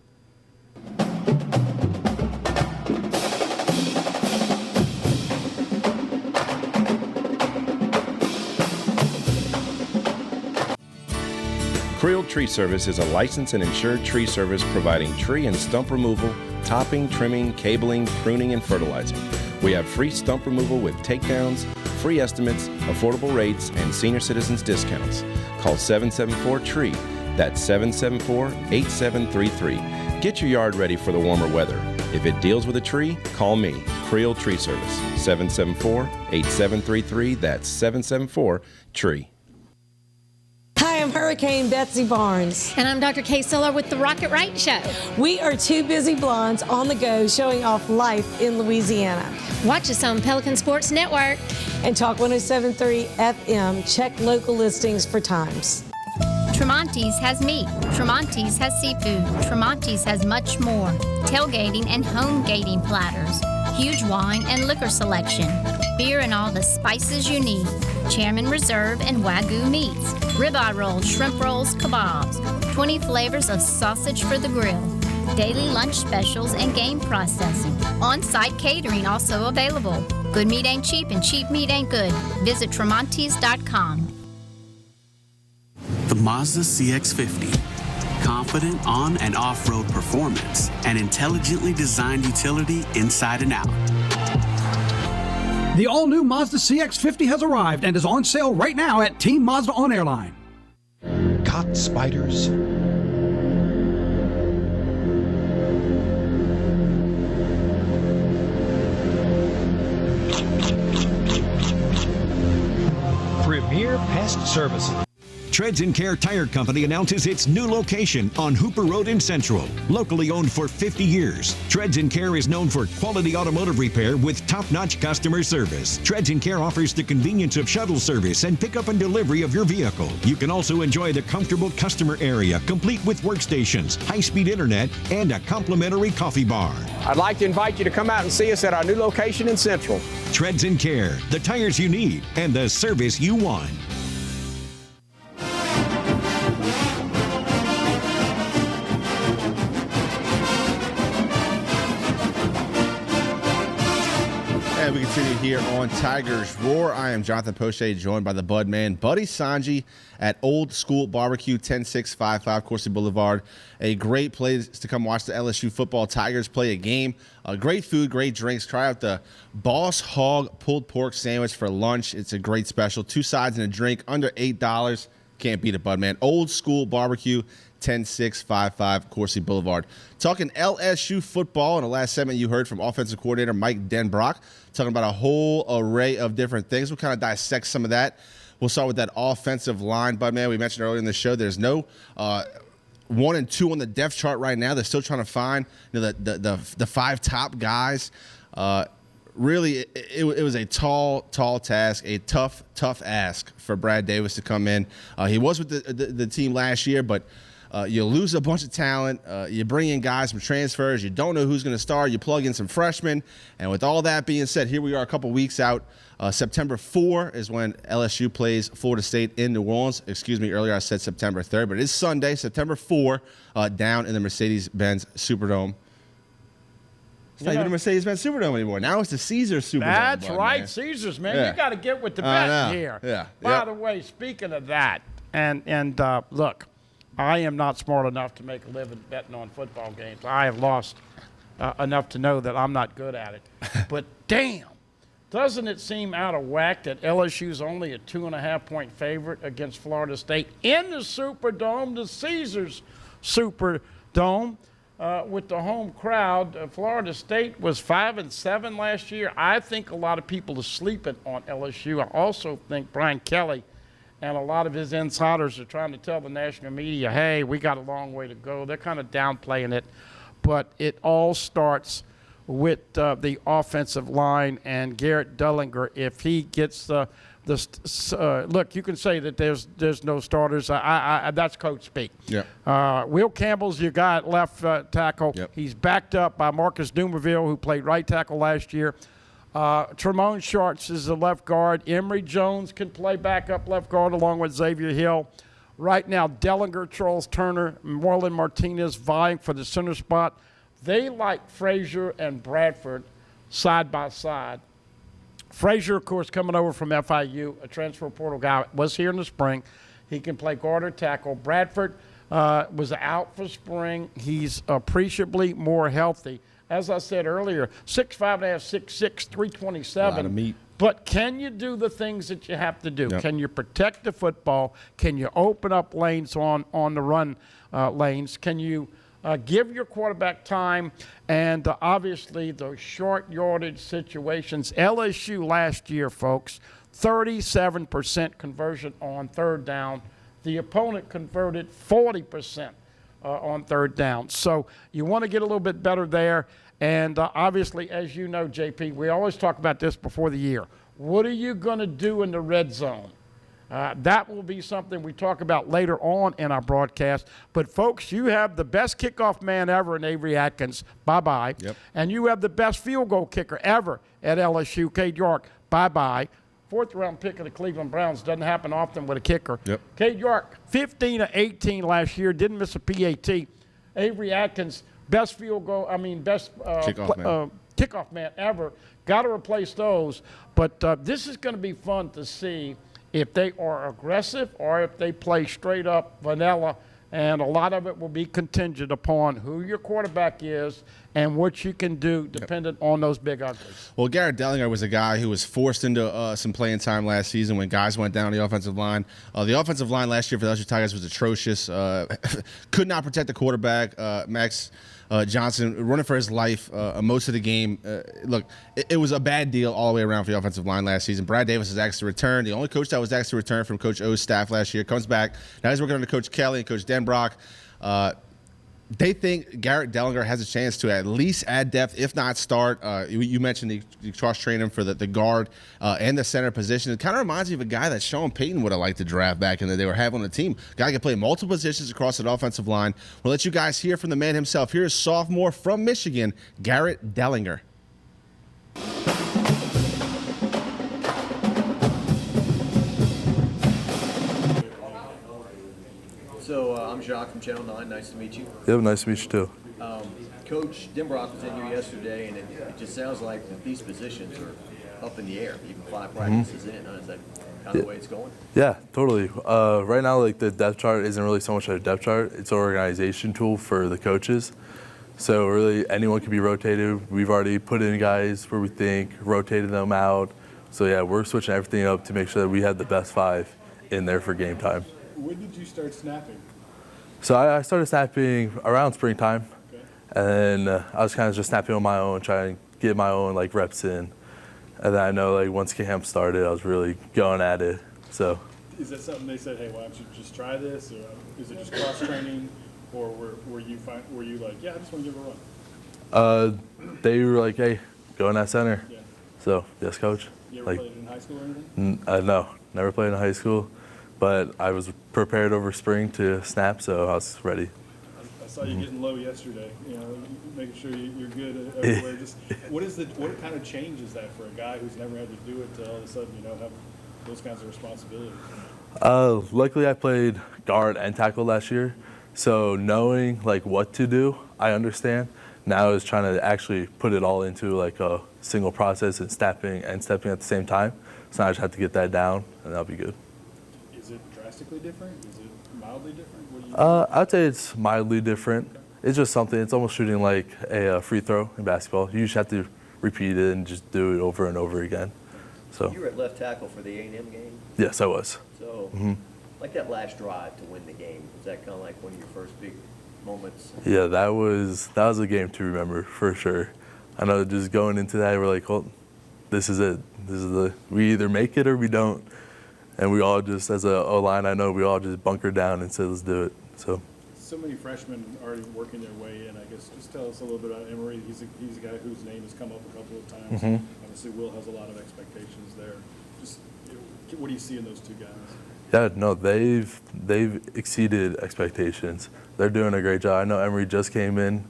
Speaker 19: Creel Tree Service is a licensed and insured tree service providing tree and stump removal, topping, trimming, cabling, pruning, and fertilizing. We have free stump removal with takedowns, free estimates, affordable rates, and senior citizens discounts. Call 774-TREE. That's 774-8733. Get your yard ready for the warmer weather. If it deals with a tree, call me, Creel Tree Service, 774-8733. That's 774-TREE.
Speaker 20: Hi, I'm Hurricane Betsy Barnes.
Speaker 21: And I'm Dr. Kay Siller with The Rocket Right Show.
Speaker 20: We are two busy blondes on the go showing off life in Louisiana.
Speaker 21: Watch us on Pelican Sports Network.
Speaker 20: And Talk 107.3 FM. Check local listings for times.
Speaker 22: Tremonti's has meat. Tremonti's has seafood. Tremonti's has much more. Tailgating and home gating platters. Huge wine and liquor selection. Beer and all the spices you need. Chairman Reserve and Wagyu meats. Ribeye rolls, shrimp rolls, kebabs. 20 flavors of sausage for the grill. Daily lunch specials and game processing. On-site catering also available. Good meat ain't cheap and cheap meat ain't good. Visit Tremonti's.com.
Speaker 23: The Mazda CX-50. Confident on- and off-road performance and intelligently designed utility inside and out.
Speaker 6: The all-new Mazda CX-50 has arrived and is on sale right now at Team Mazda on Airline.
Speaker 24: Caught spiders. Premier Pest Services.
Speaker 7: Treads & Care Tire Company announces its new location on Hooper Road in Central. Locally owned for 50 years, Treads & Care is known for quality automotive repair with top-notch customer service. Treads & Care offers the convenience of shuttle service and pickup and delivery of your vehicle. You can also enjoy the comfortable customer area, complete with workstations, high-speed internet, and a complimentary coffee bar.
Speaker 8: I'd like to invite you to come out and see us at our new location in Central.
Speaker 7: Treads & Care, the tires you need and the service you want.
Speaker 4: And we continue here on Tigers Roar. I am Jonathan Poche, joined by the Bud Man, Buddy Songy, at Old School Barbecue, 10655 Coursey Boulevard. A great place to come watch the LSU football Tigers play a game. Great food, great drinks. Try out the Boss Hog pulled pork sandwich for lunch. It's a great special. 2 sides and a drink, under $8. Can't beat it, Bud Man. Old School Barbecue, 10655 Coursey Boulevard. Talking LSU football. In the last segment, you heard from offensive coordinator Mike Denbrock, talking about a whole array of different things. We'll kind of dissect some of that. We'll start with that offensive line, Bud Man. We mentioned earlier in the show there's no 1 and 2 on the depth chart right now. They're still trying to find the 5 top guys. Really, it was a tall task, a tough ask for Brad Davis to come in. He was with the team last year, but you lose a bunch of talent. You bring in guys from transfers. You don't know who's going to start. You plug in some freshmen. And with all that being said, here we are a couple weeks out. September 4 is when LSU plays Florida State in New Orleans. Excuse me, earlier I said September 3rd, but it is Sunday, September 4, down in the Mercedes-Benz Superdome. It's not even the Mercedes-Benz Superdome anymore. Now it's the Caesars Superdome.
Speaker 2: That's right,
Speaker 4: man.
Speaker 2: Caesars, man.
Speaker 4: Yeah.
Speaker 2: You got to get with the best here.
Speaker 4: Yeah.
Speaker 2: By the way, speaking of that, And look, I am not smart enough to make a living betting on football games. I have lost enough to know that I'm not good at it. But damn, doesn't it seem out of whack that LSU's only a 2.5-point favorite against Florida State in the Superdome, the Caesars Superdome, with the home crowd? Florida State was 5-7 last year. I think a lot of people are sleeping on LSU. I also think Brian Kelly and a lot of his insiders are trying to tell the national media, hey, we got a long way to go. They're kind of downplaying it. But it all starts with the offensive line and Garrett Dellinger. If he gets look, you can say that there's no starters. That's coach speak.
Speaker 4: Yeah.
Speaker 2: Will Campbell's your guy at left tackle.
Speaker 4: Yep.
Speaker 2: He's backed up by Marcus Dumerville, who played right tackle last year. Tremont Sharts is the left guard. Emory Jones can play backup left guard along with Xavier Hill. Right now, Dellinger, Charles Turner, Marlon Martinez vying for the center spot. They like Frazier and Bradford side by side. Frazier, of course, coming over from FIU, a transfer portal guy, was here in the spring. He can play guard or tackle. Bradford was out for spring. He's appreciably more healthy. As I said earlier, 6'5.5", 6'6", 327.
Speaker 4: A lot of meat.
Speaker 2: But can you do the things that you have to do?
Speaker 4: Yep.
Speaker 2: Can you protect the football? Can you open up lanes on the run lanes? Can you give your quarterback time? And obviously, those short yardage situations. LSU last year, folks, 37% conversion on third down. The opponent converted 40% on third down. So you want to get a little bit better there. And obviously, as you know, JP, we always talk about this before the year. What are you going to do in the red zone? That will be something we talk about later on in our broadcast. But, folks, you have the best kickoff man ever in Avery Atkins. Bye-bye.
Speaker 4: Yep.
Speaker 2: And you have the best field goal kicker ever at LSU, Cade York. Bye-bye. Fourth-round pick of the Cleveland Browns doesn't happen often with a kicker.
Speaker 4: Yep.
Speaker 2: Cade York, 15 of 18 last year, didn't miss a PAT. Avery Atkins, best kickoff man ever. Got to replace those. But this is going to be fun to see if they are aggressive or if they play straight up vanilla. And a lot of it will be contingent upon who your quarterback is and what you can do dependent on those big uglies.
Speaker 4: Well, Garrett Dellinger was a guy who was forced into some playing time last season when guys went down the offensive line. The offensive line last year for the LSU Tigers was atrocious. Could not protect the quarterback. Max Johnson running for his life most of the game. Look, it was a bad deal all the way around for the offensive line last season. Brad Davis is asked to return. The only coach that was asked to return from Coach O's staff last year comes back. Now he's working under Coach Kelly and Coach Denbrock. They think Garrett Dellinger has a chance to at least add depth, if not start. You mentioned the cross-train him for the guard and the center position. It kind of reminds me of a guy that Sean Payton would have liked to draft back in the day or have on the team. Guy can play multiple positions across the offensive line. We'll let you guys hear from the man himself. Here's sophomore from Michigan, Garrett Dellinger.
Speaker 1: So I'm Jacques from Channel 9. Nice to meet you.
Speaker 3: Yep, nice to meet you too.
Speaker 1: Coach Denbrock was in here yesterday, and it just sounds like that these positions are up in the air, even 5 practices in. Is that kind of the way it's going?
Speaker 3: Yeah, totally. Right now, like the depth chart isn't really so much a depth chart. It's an organization tool for the coaches. So really, anyone can be rotated. We've already put in guys where we think, rotated them out. So yeah, we're switching everything up to make sure that we have the best 5 in there for game time.
Speaker 17: When did you start snapping?
Speaker 3: So I started snapping around springtime, and then I was kind of just snapping on my own, trying to get my own like reps in. And then I know like once camp started, I was really going at it. So.
Speaker 17: Is that something they said? Hey, why don't you just try this, or is it just cross training, or were you like, yeah, I just want to give it a run?
Speaker 3: They were like, hey, go in that center.
Speaker 17: Yeah.
Speaker 3: So yes, coach.
Speaker 17: You ever
Speaker 3: like,
Speaker 17: played in high school or anything?
Speaker 3: No, never played in high school. But I was prepared over spring to snap, so I was ready.
Speaker 17: I saw you getting low yesterday. You know, making sure you're good everywhere. Just what kind of change is that for a guy who's never had to do it to all of a sudden have those kinds of responsibilities?
Speaker 3: Luckily, I played guard and tackle last year, so knowing like what to do, I understand. Now is trying to actually put it all into like a single process and stepping at the same time. So now I just have to get that down, and that'll be good.
Speaker 17: Is it drastically different? Is it mildly different? What do you
Speaker 3: I'd say it's mildly different. It's just something. It's almost shooting like a free throw in basketball. You just have to repeat it and just do it over and over again. So.
Speaker 1: You were at left tackle for the A&M game?
Speaker 3: Yes, I was.
Speaker 1: So, like that last drive to win the game, was that kind of like one of your first big moments?
Speaker 3: Yeah, that was a game to remember for sure. I know just going into that, we're like, well, this is it. We either make it or we don't. And we all just, as a O-line, I know we all just bunkered down and said, let's do it. So
Speaker 17: many freshmen already working their way in. I guess just tell us a little bit about Emory. He's a guy whose name has come up a couple of times. Obviously, Will has a lot of expectations there. Just what do you see in those two guys?
Speaker 3: Yeah, no, they've exceeded expectations. They're doing a great job. I know Emory just came in,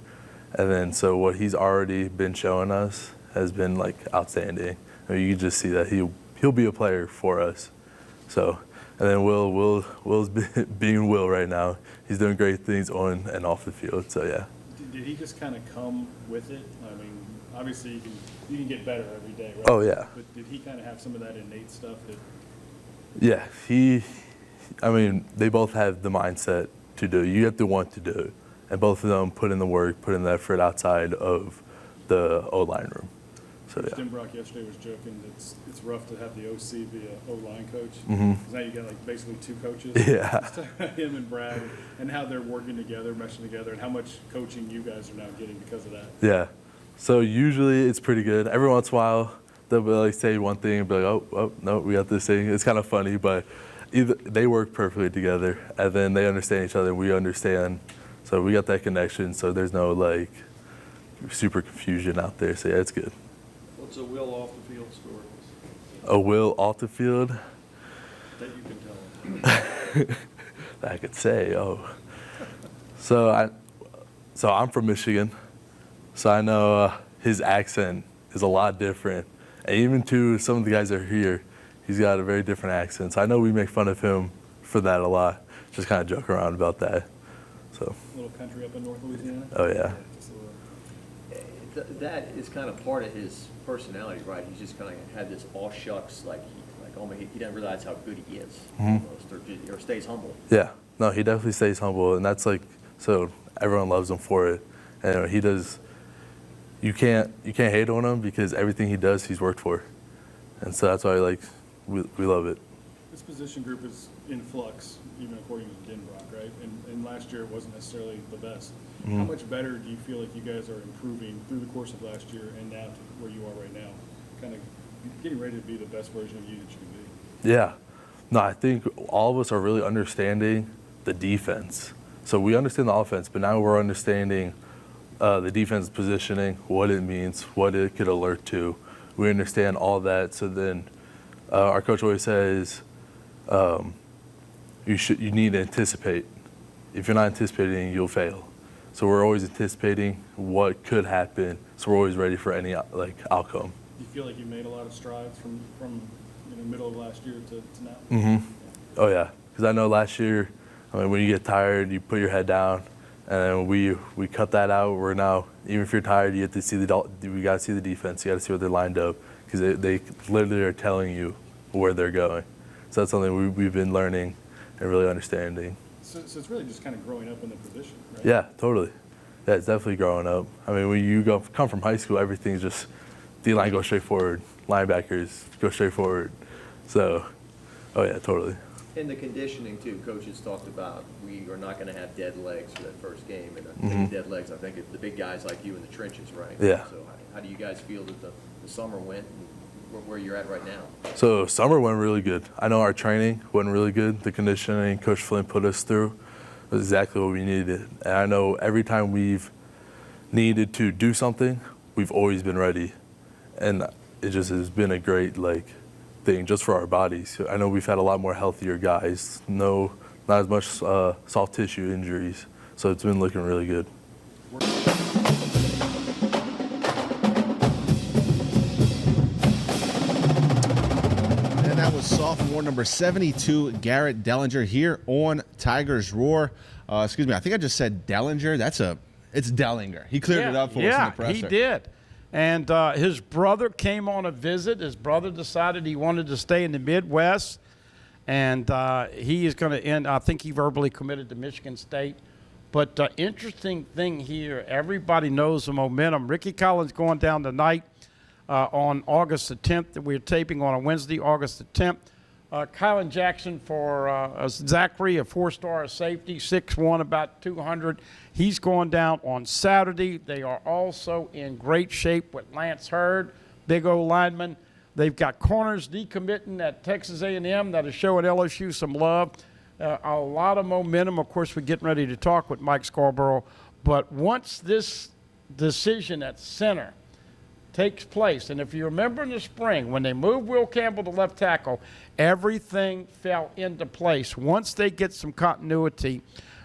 Speaker 3: and then so what he's already been showing us has been like outstanding. I mean, you can just see that he'll be a player for us. So, and then Will's being Will right now. He's doing great things on and off the field. So yeah.
Speaker 17: Did he just kind of come with it? I mean, obviously you can get better every day, right?
Speaker 3: Oh yeah.
Speaker 17: But did he kind of have some of that innate stuff that?
Speaker 3: Yeah, I mean, they both have the mindset to do it. You have to want to do it. And both of them put in the work, put in the effort outside of the O-line room. So, yeah.
Speaker 17: Jim Brock yesterday was joking that it's rough to have the OC be an O-line coach.
Speaker 3: Mm-hmm.
Speaker 17: Because now you got like basically two coaches.
Speaker 3: Yeah.
Speaker 17: Him and Brad, and how they're working together, meshing together, and how much coaching you guys are now getting because of that.
Speaker 3: Yeah. So usually it's pretty good. Every once in a while, they'll be like say one thing and be like, oh, no, we got this thing. It's kind of funny, but either they work perfectly together, and then they understand each other, and we understand. So we got that connection, so there's no like super confusion out there. So yeah, it's good.
Speaker 17: What's a Will off the field story?
Speaker 3: A Will off the field?
Speaker 17: That you can tell.
Speaker 3: I could say, So I'm from Michigan, so I know his accent is a lot different. And even to some of the guys that are here, he's got a very different accent. So I know we make fun of him for that a lot. Just kind of joke around about that. So.
Speaker 17: A little country up in North Louisiana?
Speaker 3: Oh, yeah.
Speaker 1: That is kind of part of his personality, right? He's just kind of had this all shucks, he doesn't realize how good he is, almost, or stays humble.
Speaker 3: Yeah, no, he definitely stays humble, and that's like, so everyone loves him for it. And he does, you can't hate on him because everything he does, he's worked for. And so that's why we love it.
Speaker 17: This position group is in flux, even according to Jim Brock, right? And last year it wasn't necessarily the best. How much better do you feel like you guys are improving through the course of last year and now to where you are right now? Kind of getting ready to be the best version of you that you can be.
Speaker 3: Yeah. No, I think all of us are really understanding the defense. So we understand the offense, but now we're understanding the defense positioning, what it means, what it could alert to. We understand all that. So then our coach always says you need to anticipate. If you're not anticipating, you'll fail. So we're always anticipating what could happen. So we're always ready for any outcome.
Speaker 17: Do you feel like you made a lot of strides from middle of last year to now?
Speaker 3: Mm-hmm. Oh yeah, because I know last year, when you get tired, you put your head down, and we cut that out. We're now, even if you're tired, you have to see we got to see the defense. You got to see what they're lined up, because they literally are telling you where they're going. So that's something we've been learning and really understanding.
Speaker 17: So it's really just kind of growing up in the position, right?
Speaker 3: Yeah, totally. Yeah, it's definitely growing up. I mean, when you come from high school, everything's just D-line goes straight forward, linebackers go straight forward. So, oh yeah, totally.
Speaker 1: And the conditioning too, coaches talked about we are not going to have dead legs for that first game. And dead legs, I think, the big guys like you in the trenches, right?
Speaker 3: Yeah.
Speaker 1: So how do you guys feel that the summer went and where you're at right now?
Speaker 3: So summer went really good. I know our training went really good. The conditioning Coach Flynn put us through was exactly what we needed. And I know every time we've needed to do something, we've always been ready. And it just has been a great thing just for our bodies. I know we've had a lot more healthier guys. Not as much soft tissue injuries. So it's been looking really good.
Speaker 4: That was sophomore number 72, Garrett Dellinger, here on Tigers Roar. Excuse me, I think I just said Dellinger. It's Dellinger. He cleared it up for us in the presser.
Speaker 2: Yeah, he did. And his brother came on a visit. His brother decided he wanted to stay in the Midwest. and he is going to end. I think he verbally committed to Michigan State. But interesting thing here, everybody knows the momentum. Ricky Collins going down tonight on August the 10th. We're taping on a Wednesday, August the 10th. Kylan Jackson for Zachary, a four-star safety, 6'1", about 200. He's going down on Saturday. They are also in great shape with Lance Hurd, big old lineman. They've got corners decommitting at Texas A&M that is showing LSU some love. A lot of momentum. Of course, we're getting ready to talk with Mike Scarborough. But once this decision at center takes place, and if you remember in the spring when they moved Will Campbell to left tackle, everything fell into place. Once they get some continuity,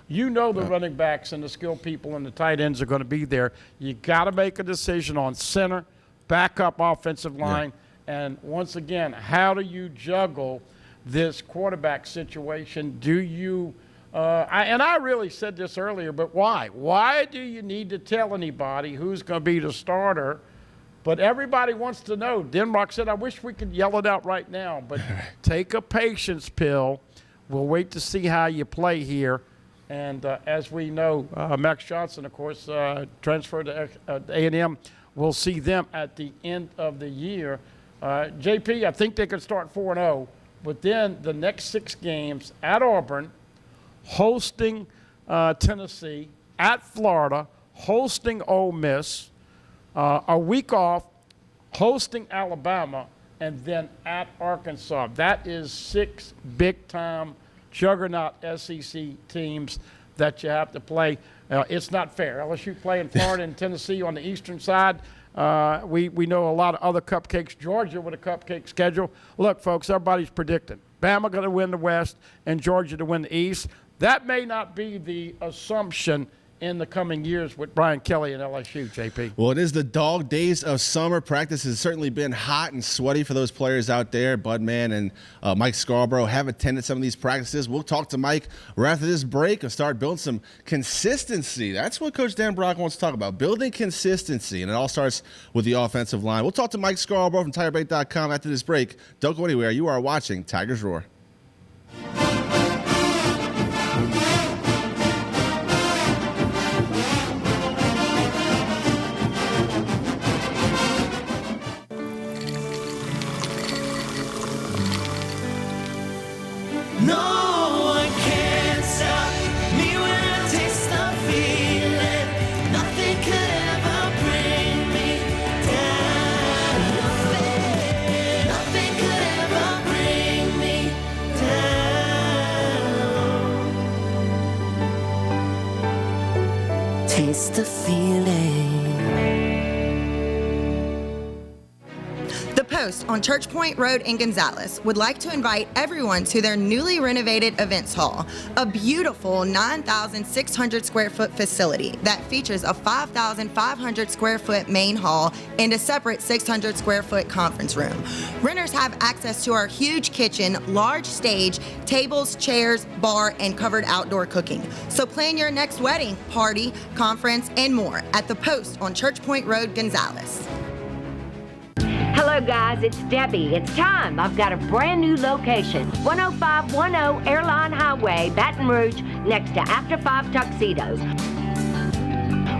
Speaker 2: you know the running backs and the skilled people and the tight ends are going to be there. You got to make a decision on center, backup offensive line, and once again, how do you juggle this quarterback situation? Do you I really said this earlier, but why? Why do you need to tell anybody who's going to be the starter? But everybody wants to know. Denbrock said, I wish we could yell it out right now, but take a patience pill. We'll wait to see how you play here. And as we know, Max Johnson, of course, transferred to A&M. We'll see them at the end of the year. JP, I think they could start 4-0, but then the next 6 games at Auburn, hosting Tennessee, at Florida, hosting Ole Miss, a week off, hosting Alabama, and then at Arkansas. That is 6 big-time juggernaut SEC teams that you have to play. It's not fair. LSU playing Florida and Tennessee on the eastern side. We know a lot of other cupcakes. Georgia with a cupcake schedule. Look, folks, everybody's predicting Bama going to win the West and Georgia to win the East. That may not be the assumption in the coming years with Brian Kelly and LSU, JP.
Speaker 4: Well, it is the dog days of summer. Practice has certainly been hot and sweaty for those players out there. Budman and Mike Scarborough have attended some of these practices. We'll talk to Mike right after this break and start building some consistency. That's what Coach Dan Brock wants to talk about, building consistency, and it all starts with the offensive line. We'll talk to Mike Scarborough from TireBait.com after this break. Don't go anywhere. You are watching Tigers Roar.
Speaker 12: No one can stop me when I taste the feeling. Nothing could ever bring me down. Nothing could ever bring me down. Taste the feeling.
Speaker 5: The Post on Church Point Road in Gonzales would like to invite everyone to their newly renovated events hall, a beautiful 9,600 square foot facility that features a 5,500 square foot main hall and a separate 600 square foot conference room. Renters have access to our huge kitchen, large stage, tables, chairs, bar, and covered outdoor cooking. So plan your next wedding, party, conference, and more at The Post on Church Point Road, Gonzales.
Speaker 9: Hello guys, it's Debbie. It's time. I've got a brand new location. 10510 Airline Highway, Baton Rouge, next to After 5 Tuxedos.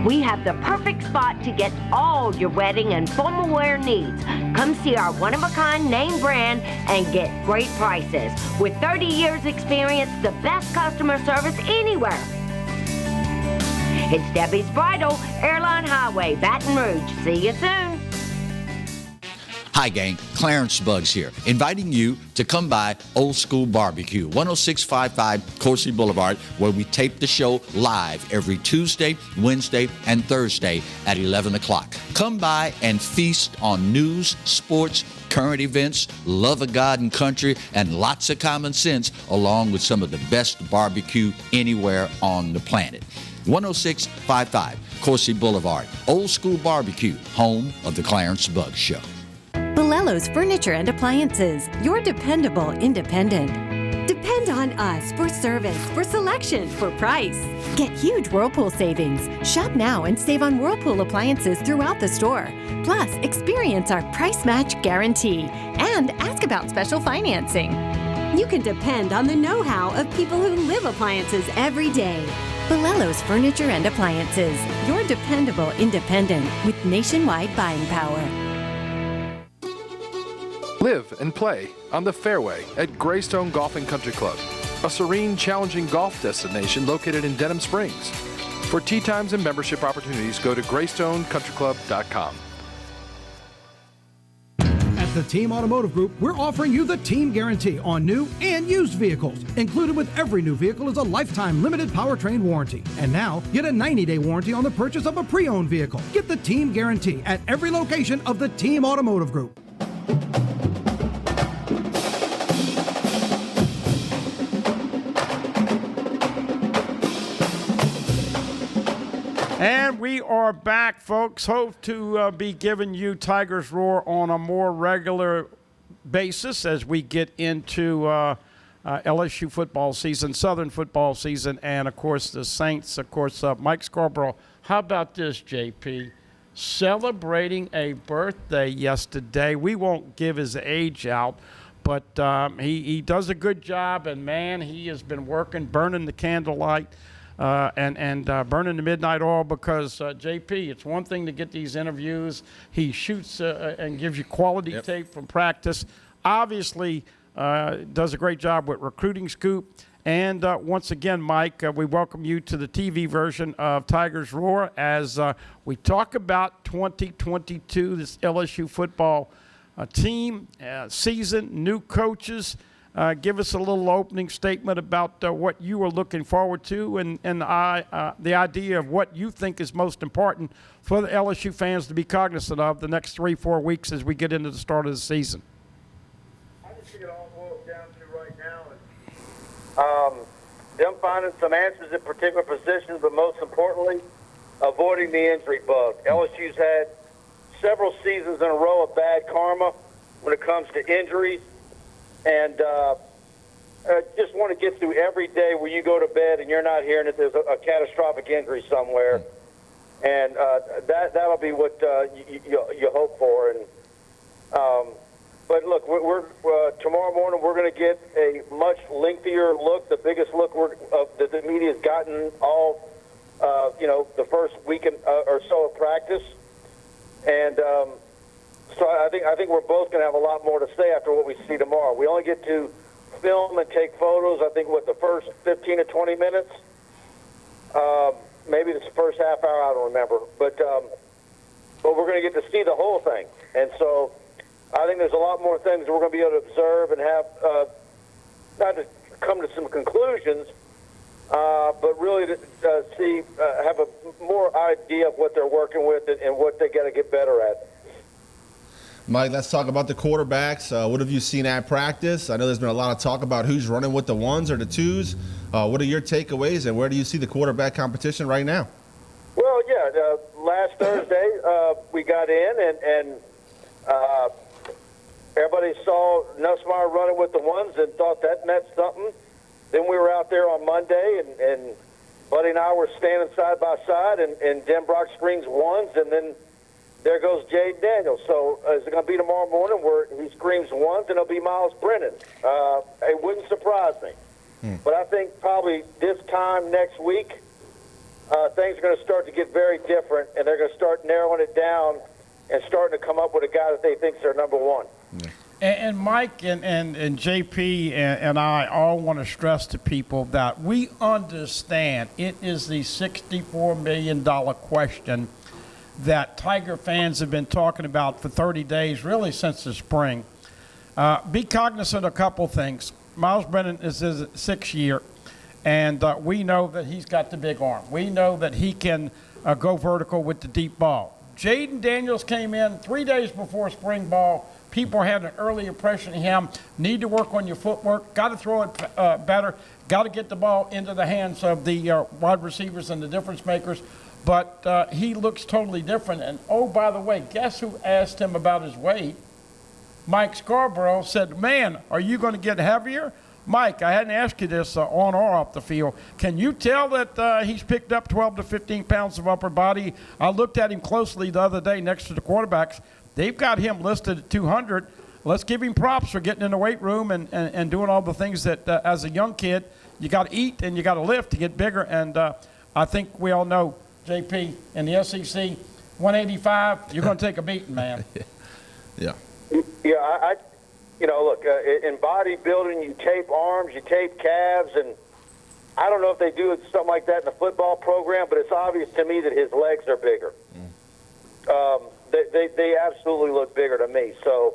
Speaker 9: We have the perfect spot to get all your wedding and formal wear needs. Come see our one-of-a-kind name brand and get great prices. With 30 years experience, the best customer service anywhere. It's Debbie's Bridal, Airline Highway, Baton Rouge. See you soon.
Speaker 10: Hi gang, Clarence Buggs here, inviting you to come by Old School Barbecue, 10655 Coursey Boulevard, where we tape the show live every Tuesday, Wednesday, and Thursday at 11 o'clock. Come by and feast on news, sports, current events, love of God and country, and lots of common sense, along with some of the best barbecue anywhere on the planet. 10655 Coursey Boulevard, Old School Barbecue, home of the Clarence Buggs Show.
Speaker 11: Bolello's Furniture and Appliances, your dependable independent. Depend on us for service, for selection, for price. Get huge Whirlpool savings. Shop now and save on Whirlpool appliances throughout the store. Plus, experience our price match guarantee and ask about special financing. You can depend on the know-how of people who live appliances every day. Bolello's Furniture and Appliances. Your dependable independent with nationwide buying power.
Speaker 14: Live and play on the fairway at Greystone Golf and Country Club, a serene, challenging golf destination located in Denham Springs. For tee times and membership opportunities, go to greystonecountryclub.com.
Speaker 6: At the Team Automotive Group, we're offering you the Team Guarantee on new and used vehicles. Included with every new vehicle is a lifetime limited powertrain warranty. And now, get a 90-day warranty on the purchase of a pre-owned vehicle. Get the Team Guarantee at every location of the Team Automotive Group.
Speaker 2: And we are back, folks. Hope to be giving you Tigers Roar on a more regular basis as we get into LSU football season, Southern football season, and, of course, the Saints. Of course, Mike Scarborough. How about this, JP? Celebrating a birthday yesterday. We won't give his age out, but he does a good job, and, man, he has been working, burning the candlelight. And burning the midnight oil because, JP, it's one thing to get these interviews. He shoots and gives you quality tape from practice. Obviously, does a great job with Recruiting Scoop. And once again, Mike, we welcome you to the TV version of Tigers Roar as we talk about 2022, this LSU football team, season, new coaches. Give us a little opening statement about what you are looking forward to and the idea of what you think is most important for the LSU fans to be cognizant of the next 3-4 weeks as we get into the start of the season.
Speaker 15: I just think it all boils down to right now is them finding some answers in particular positions, but most importantly, avoiding the injury bug. LSU's had several seasons in a row of bad karma when it comes to injuries. And just want to get through every day where you go to bed and you're not hearing that there's a catastrophic injury somewhere. And that'll be what you hope for. And but look, we're tomorrow morning we're going to get a much lengthier look, the biggest look that the media's gotten all the first week or so of practice. And so I think we're both going to have a lot more to say after what we see tomorrow. We only get to film and take photos, I think, the first 15 to 20 minutes. Maybe it's the first half hour, I don't remember. But we're going to get to see the whole thing. And so I think there's a lot more things we're going to be able to observe and have, not to come to some conclusions, but really to have a more idea of what they're working with and what they got to get better at.
Speaker 4: Mike, let's talk about the quarterbacks. What have you seen at practice? I know there's been a lot of talk about who's running with the ones or the twos. What are your takeaways, and where do you see the quarterback competition right now?
Speaker 15: Well, yeah, last Thursday we got in, and everybody saw Nussmeier running with the ones and thought that meant something. Then we were out there on Monday, and Buddy and I were standing side by side, and Denbrock screens ones, and then there goes Jaden Daniels. So is it going to be tomorrow morning where he screams ones and it'll be Miles Brennan? It wouldn't surprise me. But I think probably this time next week, things are going to start to get very different, and they're going to start narrowing it down and starting to come up with a guy that they think is their number one.
Speaker 2: And Mike and JP and I all want to stress to people that we understand it is the $64 million question that Tiger fans have been talking about for 30 days, really since the spring. Be cognizant of a couple things. Miles Brennan is his 6th year, and we know that he's got the big arm. We know that he can go vertical with the deep ball. Jaden Daniels came in 3 days before spring ball. People had an early impression of him. Need to work on your footwork. Got to throw it better. Got to get the ball into the hands of the wide receivers and the difference makers. But he looks totally different. And, oh, by the way, guess who asked him about his weight? Mike Scarborough said, man, are you going to get heavier? Mike, I hadn't asked you this on or off the field. Can you tell that he's picked up 12 to 15 pounds of upper body? I looked at him closely the other day next to the quarterbacks. They've got him listed at 200. let's give him props for getting in the weight room and doing all the things that as a young kid you got to eat and you got to lift to get bigger. And I think we all know, JP, in the SEC, 185, you're going to take a beating, man.
Speaker 4: Yeah.
Speaker 15: Yeah, look, in bodybuilding, you tape arms, you tape calves, and I don't know if they do something like that in the football program, but it's obvious to me that his legs are bigger. They absolutely look bigger to me. So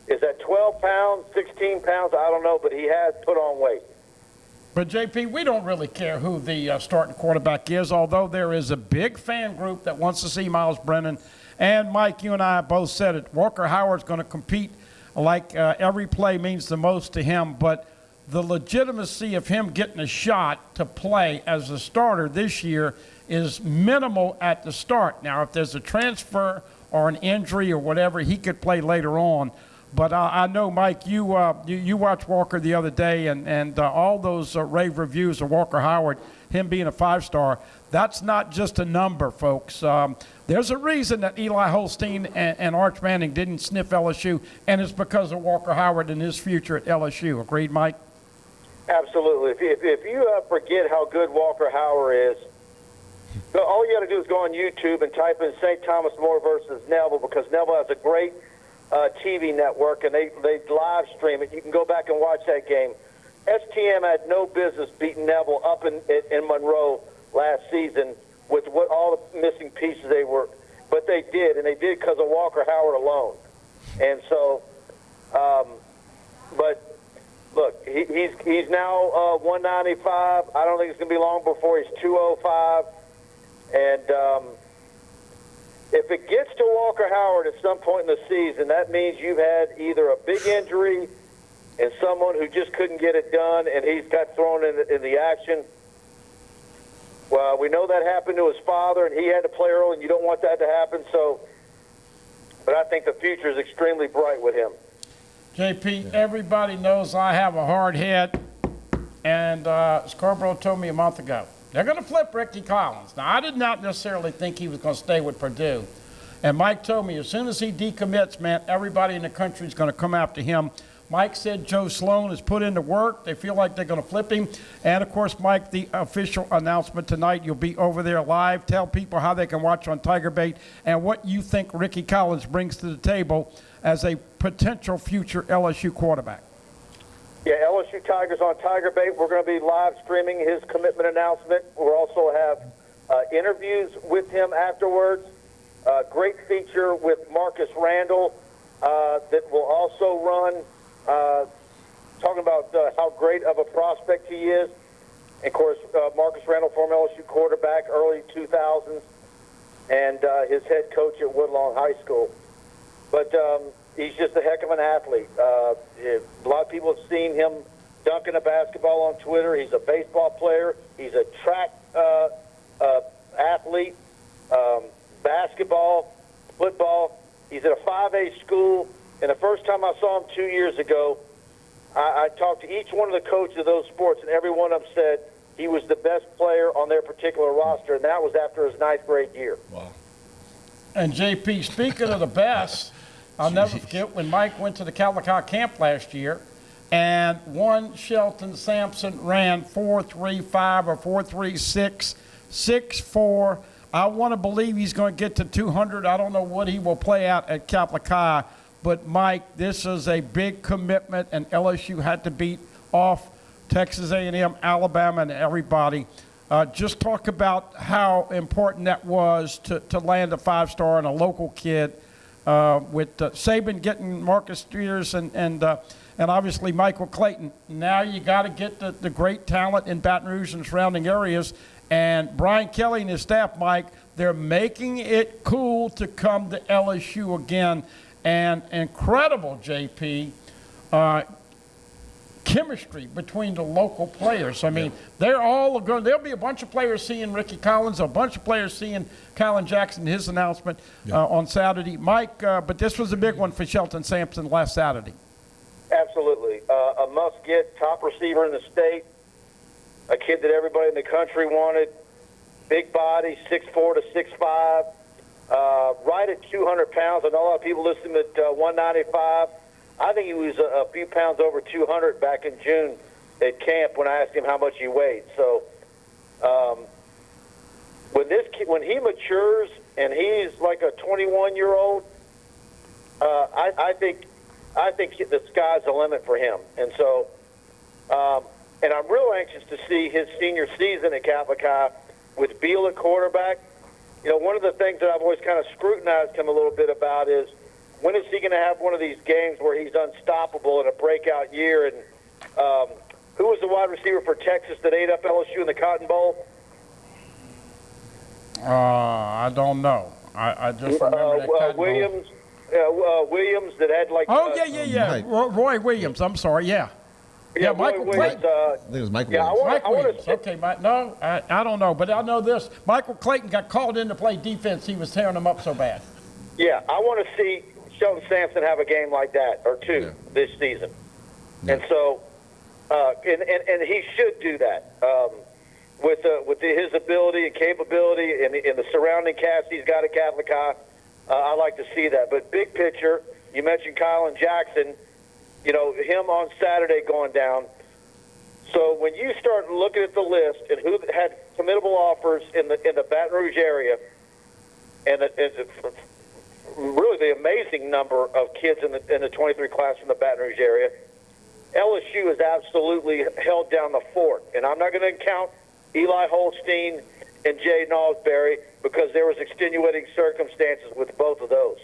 Speaker 15: is that 12 pounds, 16 pounds? I don't know, but he has put on weight.
Speaker 2: But, JP, we don't really care who the starting quarterback is, although there is a big fan group that wants to see Miles Brennan. And, Mike, you and I both said it. Walker Howard's going to compete like every play means the most to him. But the legitimacy of him getting a shot to play as a starter this year is minimal at the start. Now, if there's a transfer or an injury or whatever, he could play later on. But I know, Mike, you watched Walker the other day, and all those rave reviews of Walker Howard, him being a 5-star, that's not just a number, folks. There's a reason that Eli Holstein and Arch Manning didn't sniff LSU, and it's because of Walker Howard and his future at LSU. Agreed, Mike?
Speaker 15: Absolutely. If you forget how good Walker Howard is, all you got to do is go on YouTube and type in St. Thomas More versus Neville, because Neville has a great TV network, and they live stream it. You can go back and watch that game. STM had no business beating Neville up in Monroe last season with what all the missing pieces they were, but they did, and they did because of Walker Howard alone. And so, but look, he's now 195. I don't think it's going to be long before he's 205. And if it gets to Walker Howard at some point in the season, that means you've had either a big injury and someone who just couldn't get it done, and he's got thrown in the action. Well, we know that happened to his father, and he had to play early, and you don't want that to happen. So, but I think the future is extremely bright with him.
Speaker 2: JP, everybody knows I have a hard head, and Scarborough told me a month ago, they're going to flip Ricky Collins. Now, I did not necessarily think he was going to stay with Purdue. And Mike told me as soon as he decommits, man, everybody in the country is going to come after him. Mike said Joe Sloan has put in the work. They feel like they're going to flip him. And, of course, Mike, the official announcement tonight, you'll be over there live. Tell people how they can watch on Tiger Bait and what you think Ricky Collins brings to the table as a potential future LSU quarterback.
Speaker 15: Yeah, LSU Tigers on Tiger Bait. We're going to be live streaming his commitment announcement. We'll also have interviews with him afterwards. Great feature with Marcus Randall that will also run, talking about how great of a prospect he is. And of course, Marcus Randall, former LSU quarterback, early 2000s, and his head coach at Woodlawn High School. But he's just a heck of an athlete. A lot of people have seen him dunking a basketball on Twitter. He's a baseball player. He's a track athlete, basketball, football. He's at a 5A school. And the first time I saw him 2 years ago, I talked to each one of the coaches of those sports, and every one of them said he was the best player on their particular roster, and that was after his 9th grade year.
Speaker 4: Wow.
Speaker 2: And, JP, speaking of the best, I'll never forget when Mike went to the Calicut camp last year, and one Shelton Sampson ran 4.35 or 4.36, 6'4". I want to believe he's going to get to 200. I don't know what he will play out at Calicut, but Mike, this is a big commitment, and LSU had to beat off Texas A&M, Alabama, and everybody. Just talk about how important that was to land a 5-star and a local kid. With Saban getting Marcus Spears and obviously Michael Clayton. Now you got to get the great talent in Baton Rouge and surrounding areas. And Brian Kelly and his staff, Mike, they're making it cool to come to LSU again. And incredible, JP, chemistry between the local players. I mean, they're all going. There'll be a bunch of players seeing Ricky Collins, a bunch of players seeing Colin Jackson, his announcement on Saturday. Mike, but this was a big one for Shelton Sampson last Saturday.
Speaker 15: Absolutely. A must-get top receiver in the state, a kid that everybody in the country wanted, big body, 6'4" to 6'5", right at 200 pounds. I know a lot of people listen at 195. I think he was a few pounds over 200 back in June at camp when I asked him how much he weighed. So when he matures and he's like a 21-year-old, I think the sky's the limit for him. And so, and I'm real anxious to see his senior season at Catholic High with Beal at quarterback. You know, one of the things that I've always kind of scrutinized him a little bit about is when is he going to have one of these games where he's unstoppable in a breakout year? And who was the wide receiver for Texas that ate up LSU in the Cotton Bowl?
Speaker 2: I don't know. I just remember that Cotton Bowl.
Speaker 15: Williams that had like.
Speaker 2: Oh, yeah. Roy Williams. I'm sorry, yeah.
Speaker 15: Yeah,
Speaker 2: Michael
Speaker 15: Williams.
Speaker 2: Clayton.
Speaker 4: I think it was Mike Williams.
Speaker 2: Mike Williams. Okay, no, I don't know, but I know this. Michael Clayton got called in to play defense. He was tearing them up so bad.
Speaker 15: Yeah, I want to see Shelton Sampson have a game like that or two this season. Yeah. And so, and he should do that with his ability and capability and the surrounding cast he's got at Catholic High. I like to see that. But big picture, you mentioned Kylan Jackson. You know, him on Saturday going down. So when you start looking at the list and who had committable offers in the Baton Rouge area, and really the amazing number of kids in the 23 class from the Baton Rouge area, LSU has absolutely held down the fort. And I'm not going to count Eli Holstein and Jay Nosberry because there was extenuating circumstances with both of those.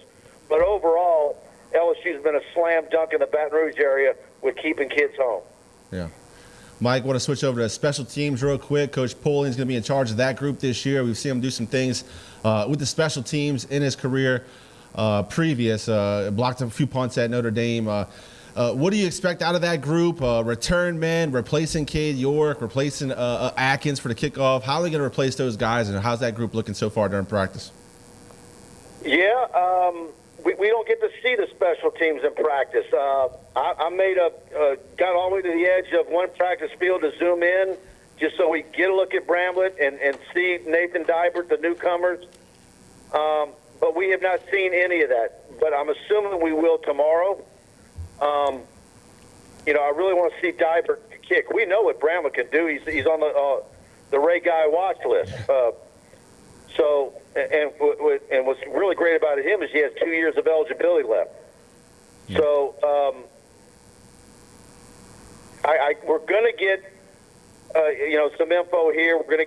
Speaker 15: But overall, LSU's been a slam dunk in the Baton Rouge area with keeping kids home.
Speaker 4: Yeah. Mike, want to switch over to special teams real quick. Coach Polling's going to be in charge of that group this year. We've seen him do some things with the special teams in his career previous. Blocked a few punts at Notre Dame. What do you expect out of that group? Return men, replacing Cade York, replacing Atkins for the kickoff. How are they going to replace those guys, and how's that group looking so far during practice?
Speaker 15: Yeah, we don't get to see the special teams in practice. I got all the way to the edge of one practice field to zoom in just so we get a look at Bramlett and see Nathan Dybert, the newcomers. But we have not seen any of that. But I'm assuming we will tomorrow. You know, I really want to see Dybert kick. We know what Bramlett can do. He's on the Ray Guy watch list. So, and what's really great about him is he has 2 years of eligibility left. So, we're going to get, some info here. We're going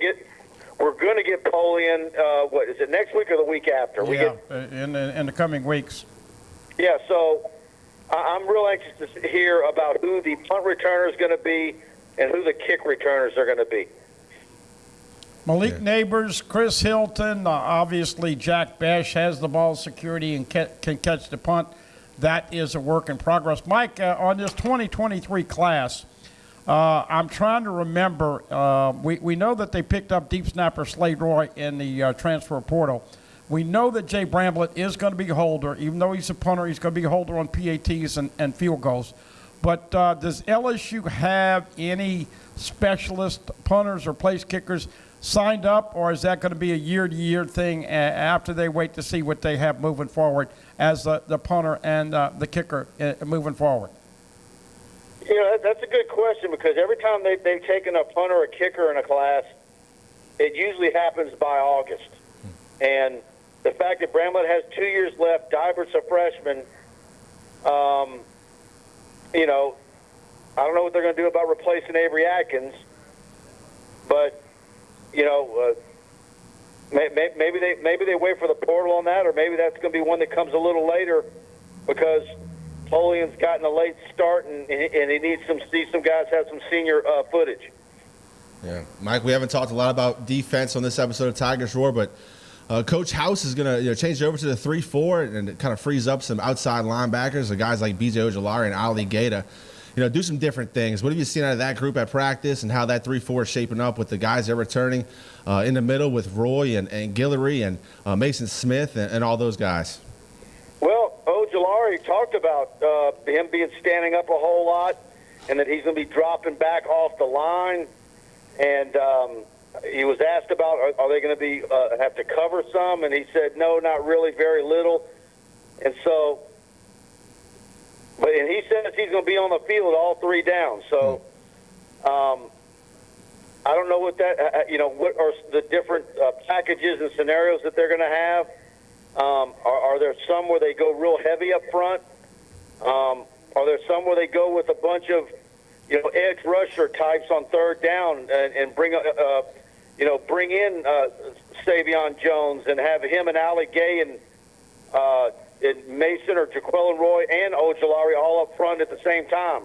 Speaker 15: to get Polian. What is it? Next week or the week after?
Speaker 2: In the coming weeks.
Speaker 15: Yeah. So, I'm real anxious to hear about who the punt returner is going to be and who the kick returners are going to be.
Speaker 2: Malik Neighbors, Chris Hilton, obviously Jack Besh has the ball security and can catch the punt. That is a work in progress. Mike, on this 2023 class, I'm trying to remember, we know that they picked up deep snapper Slade Roy in the transfer portal. We know that Jay Bramlett is going to be a holder. Even though he's a punter, he's going to be a holder on PATs and field goals. But does LSU have any specialist punters or place kickers signed up, or is that going to be a year-to-year thing after they wait to see what they have moving forward as the punter and the kicker moving forward?
Speaker 15: You know, that's a good question because every time they've taken a punter or a kicker in a class, it usually happens by August. And the fact that Bramlett has 2 years left, Dybert's a freshman, you know, I don't know what they're going to do about replacing Avery Atkins, but you know, maybe they wait for the portal on that, or maybe that's going to be one that comes a little later because Polian's gotten a late start and he needs see some guys have some senior footage.
Speaker 4: Yeah, Mike, we haven't talked a lot about defense on this episode of Tigers Roar, but Coach House is going to change it over to the 3-4 and it kind of frees up some outside linebackers, the guys like BJ Ojolari and Ali Gaeta. Do some different things. What have you seen out of that group at practice and how that 3-4 is shaping up with the guys they're returning in the middle with Roy and Guillory and Mason Smith and all those guys?
Speaker 15: Well, Ojolari talked about him being standing up a whole lot and that he's going to be dropping back off the line. And he was asked about, are they going to be have to cover some? And he said, no, not really, very little. And so And he says he's going to be on the field all 3 downs. So I don't know what that, what are the different packages and scenarios that they're going to have. Are there some where they go real heavy up front? Are there some where they go with a bunch of, edge rusher types on 3rd down and bring in Savion Jones and have him and Ali Gay and Mason or Jaquelin Roy and Ojolari all up front at the same time?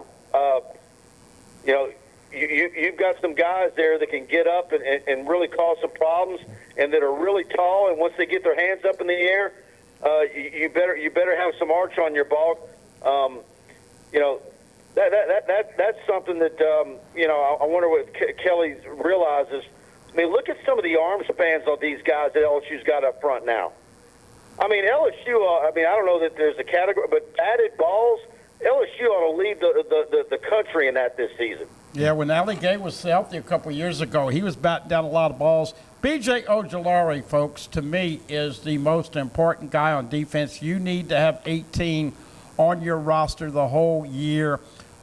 Speaker 15: You've got some guys there that can get up and really cause some problems, and that are really tall. And once they get their hands up in the air, you better have some arch on your ball. That's something that I wonder what Kelly realizes. I mean, look at some of the arm spans of these guys that LSU's got up front now. I mean, LSU. I don't know that there's a category, but batted balls, LSU ought to lead the country in that this season.
Speaker 2: Yeah, when Ali Gay was healthy a couple years ago, he was batting down a lot of balls. B.J. Ojolari, folks, to me is the most important guy on defense. You need to have 18 on your roster the whole year.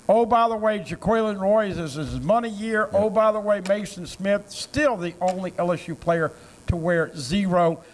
Speaker 2: Oh, by the way, Jaquelin Roy is his money year. Oh, by the way, Mason Smith, still the only LSU player to wear 0.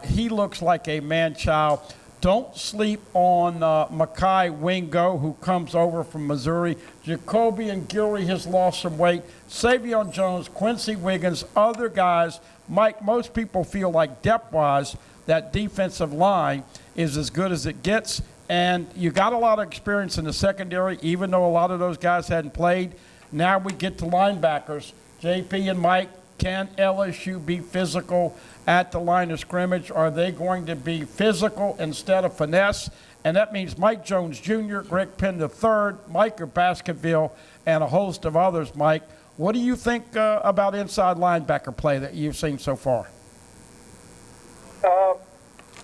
Speaker 2: He looks like a man-child. Don't sleep on Makai Wingo, who comes over from Missouri. Jacoby and Gilry has lost some weight. Savion Jones, Quincy Wiggins, other guys. Mike, most people feel like depth-wise that defensive line is as good as it gets. And you got a lot of experience in the secondary, even though a lot of those guys hadn't played. Now we get to linebackers. JP and Mike, can LSU be physical at the line of scrimmage? Are they going to be physical instead of finesse? And that means Mike Jones Jr., Greg Penn III, Micah Baskerville, and a host of others. Mike, what do you think about inside linebacker play that you've seen so far?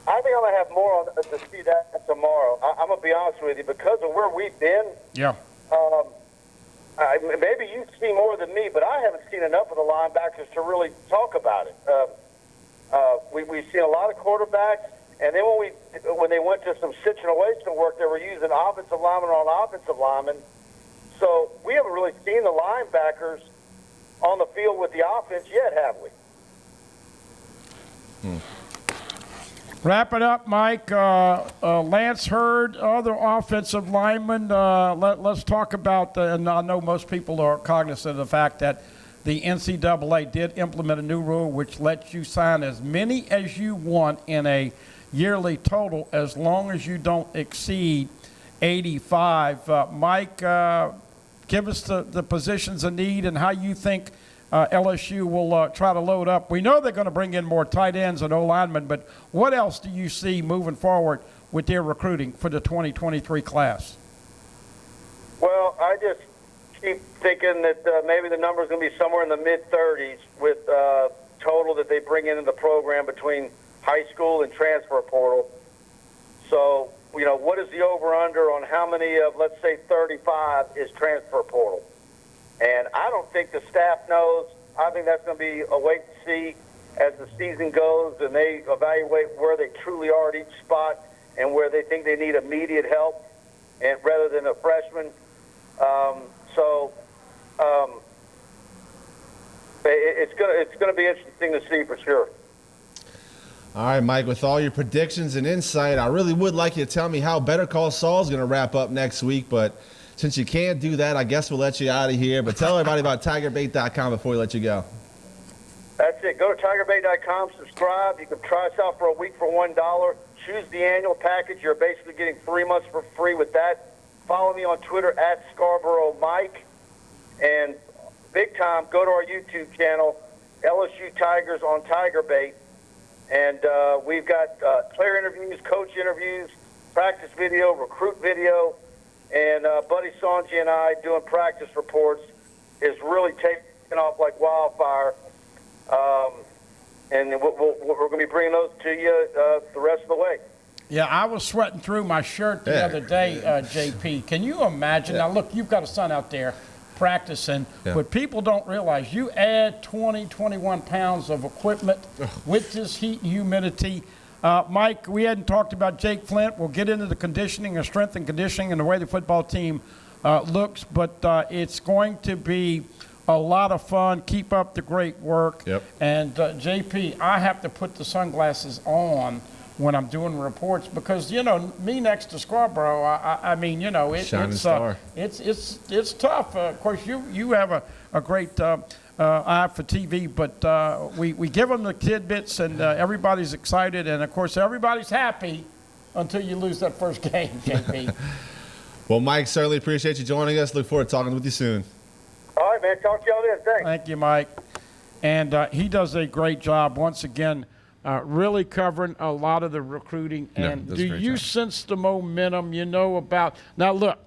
Speaker 15: I think I'm going to have more on to see that tomorrow. I'm going to be honest with you, because of where we've been.
Speaker 2: Yeah.
Speaker 15: Maybe you've seen more than me, but I haven't seen enough of the linebackers to really talk about it. We've seen a lot of quarterbacks, and then when they went to some situation work, they were using offensive linemen on offensive linemen. So we haven't really seen the linebackers on the field with the offense yet, have we?
Speaker 2: Wrap it up, Mike. Lance Hurd, other offensive linemen. Let's talk about, and I know most people are cognizant of the fact that the NCAA did implement a new rule which lets you sign as many as you want in a yearly total as long as you don't exceed 85. Mike, give us the positions of need and how you think LSU will try to load up. We know they're going to bring in more tight ends and O-linemen, but what else do you see moving forward with their recruiting for the 2023 class?
Speaker 15: Well, I just keep thinking that maybe the number is going to be somewhere in the mid-30s with total that they bring into the program between high school and transfer portal. So, what is the over-under on how many of, let's say, 35 is transfer portal? And I don't think the staff knows. I think that's going to be a wait and see as the season goes, and they evaluate where they truly are at each spot and where they think they need immediate help, and rather than a freshman. It's going to be interesting to see for sure.
Speaker 4: All right, Mike, with all your predictions and insight, I really would like you to tell me how Better Call Saul is going to wrap up next week, but since you can't do that, I guess we'll let you out of here. But tell everybody about TigerBait.com before we let you go.
Speaker 15: That's it. Go to TigerBait.com, subscribe. You can try us out for a week for $1. Choose the annual package. You're basically getting 3 months for free with that. Follow me on Twitter at Scarborough Mike. And big time, go to our YouTube channel, LSU Tigers on TigerBait. And we've got player interviews, coach interviews, practice video, recruit video. And Buddy Songy and I doing practice reports is really taking off like wildfire. And we're going to be bringing those to you the rest of the way.
Speaker 2: Yeah, I was sweating through my shirt the other day, JP. Can you imagine? Now, look, you've got a son out there practicing, but people don't realize you add 20, 21 pounds of equipment with this heat and humidity. Mike, we hadn't talked about Jake Flint. We'll get into the conditioning and strength and conditioning and the way the football team looks, but it's going to be a lot of fun. Keep up the great work.
Speaker 13: Yep.
Speaker 2: And JP, I have to put the sunglasses on when I'm doing reports because, me next to Scarborough, I mean,
Speaker 13: Shining star.
Speaker 2: It's tough. Of course, you have a great eye for TV, but we give them the tidbits, and everybody's excited, and of course, everybody's happy until you lose that first game, JP.
Speaker 4: Well, Mike, certainly appreciate you joining us. Look forward to talking with you soon.
Speaker 15: All right, man. Talk to y'all then. Thanks.
Speaker 2: Thank you, Mike. And he does a great job once again. Really covering a lot of the recruiting. And do you sense the momentum about – now, look,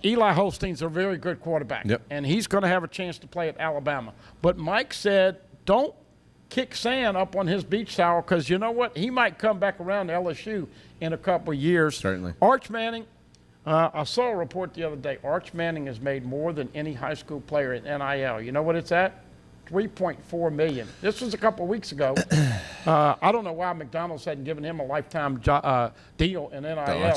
Speaker 2: Eli Holstein's a very good quarterback.
Speaker 13: Yep.
Speaker 2: And he's going to have a chance to play at Alabama. But Mike said don't kick sand up on his beach towel because you know what? He might come back around to LSU in a couple of years.
Speaker 13: Certainly.
Speaker 2: Arch Manning, I saw a report the other day. Arch Manning has made more than any high school player in NIL. You know what it's at? $3.4 million. This was a couple of weeks ago. I don't know why McDonald's hadn't given him a lifetime deal in NIL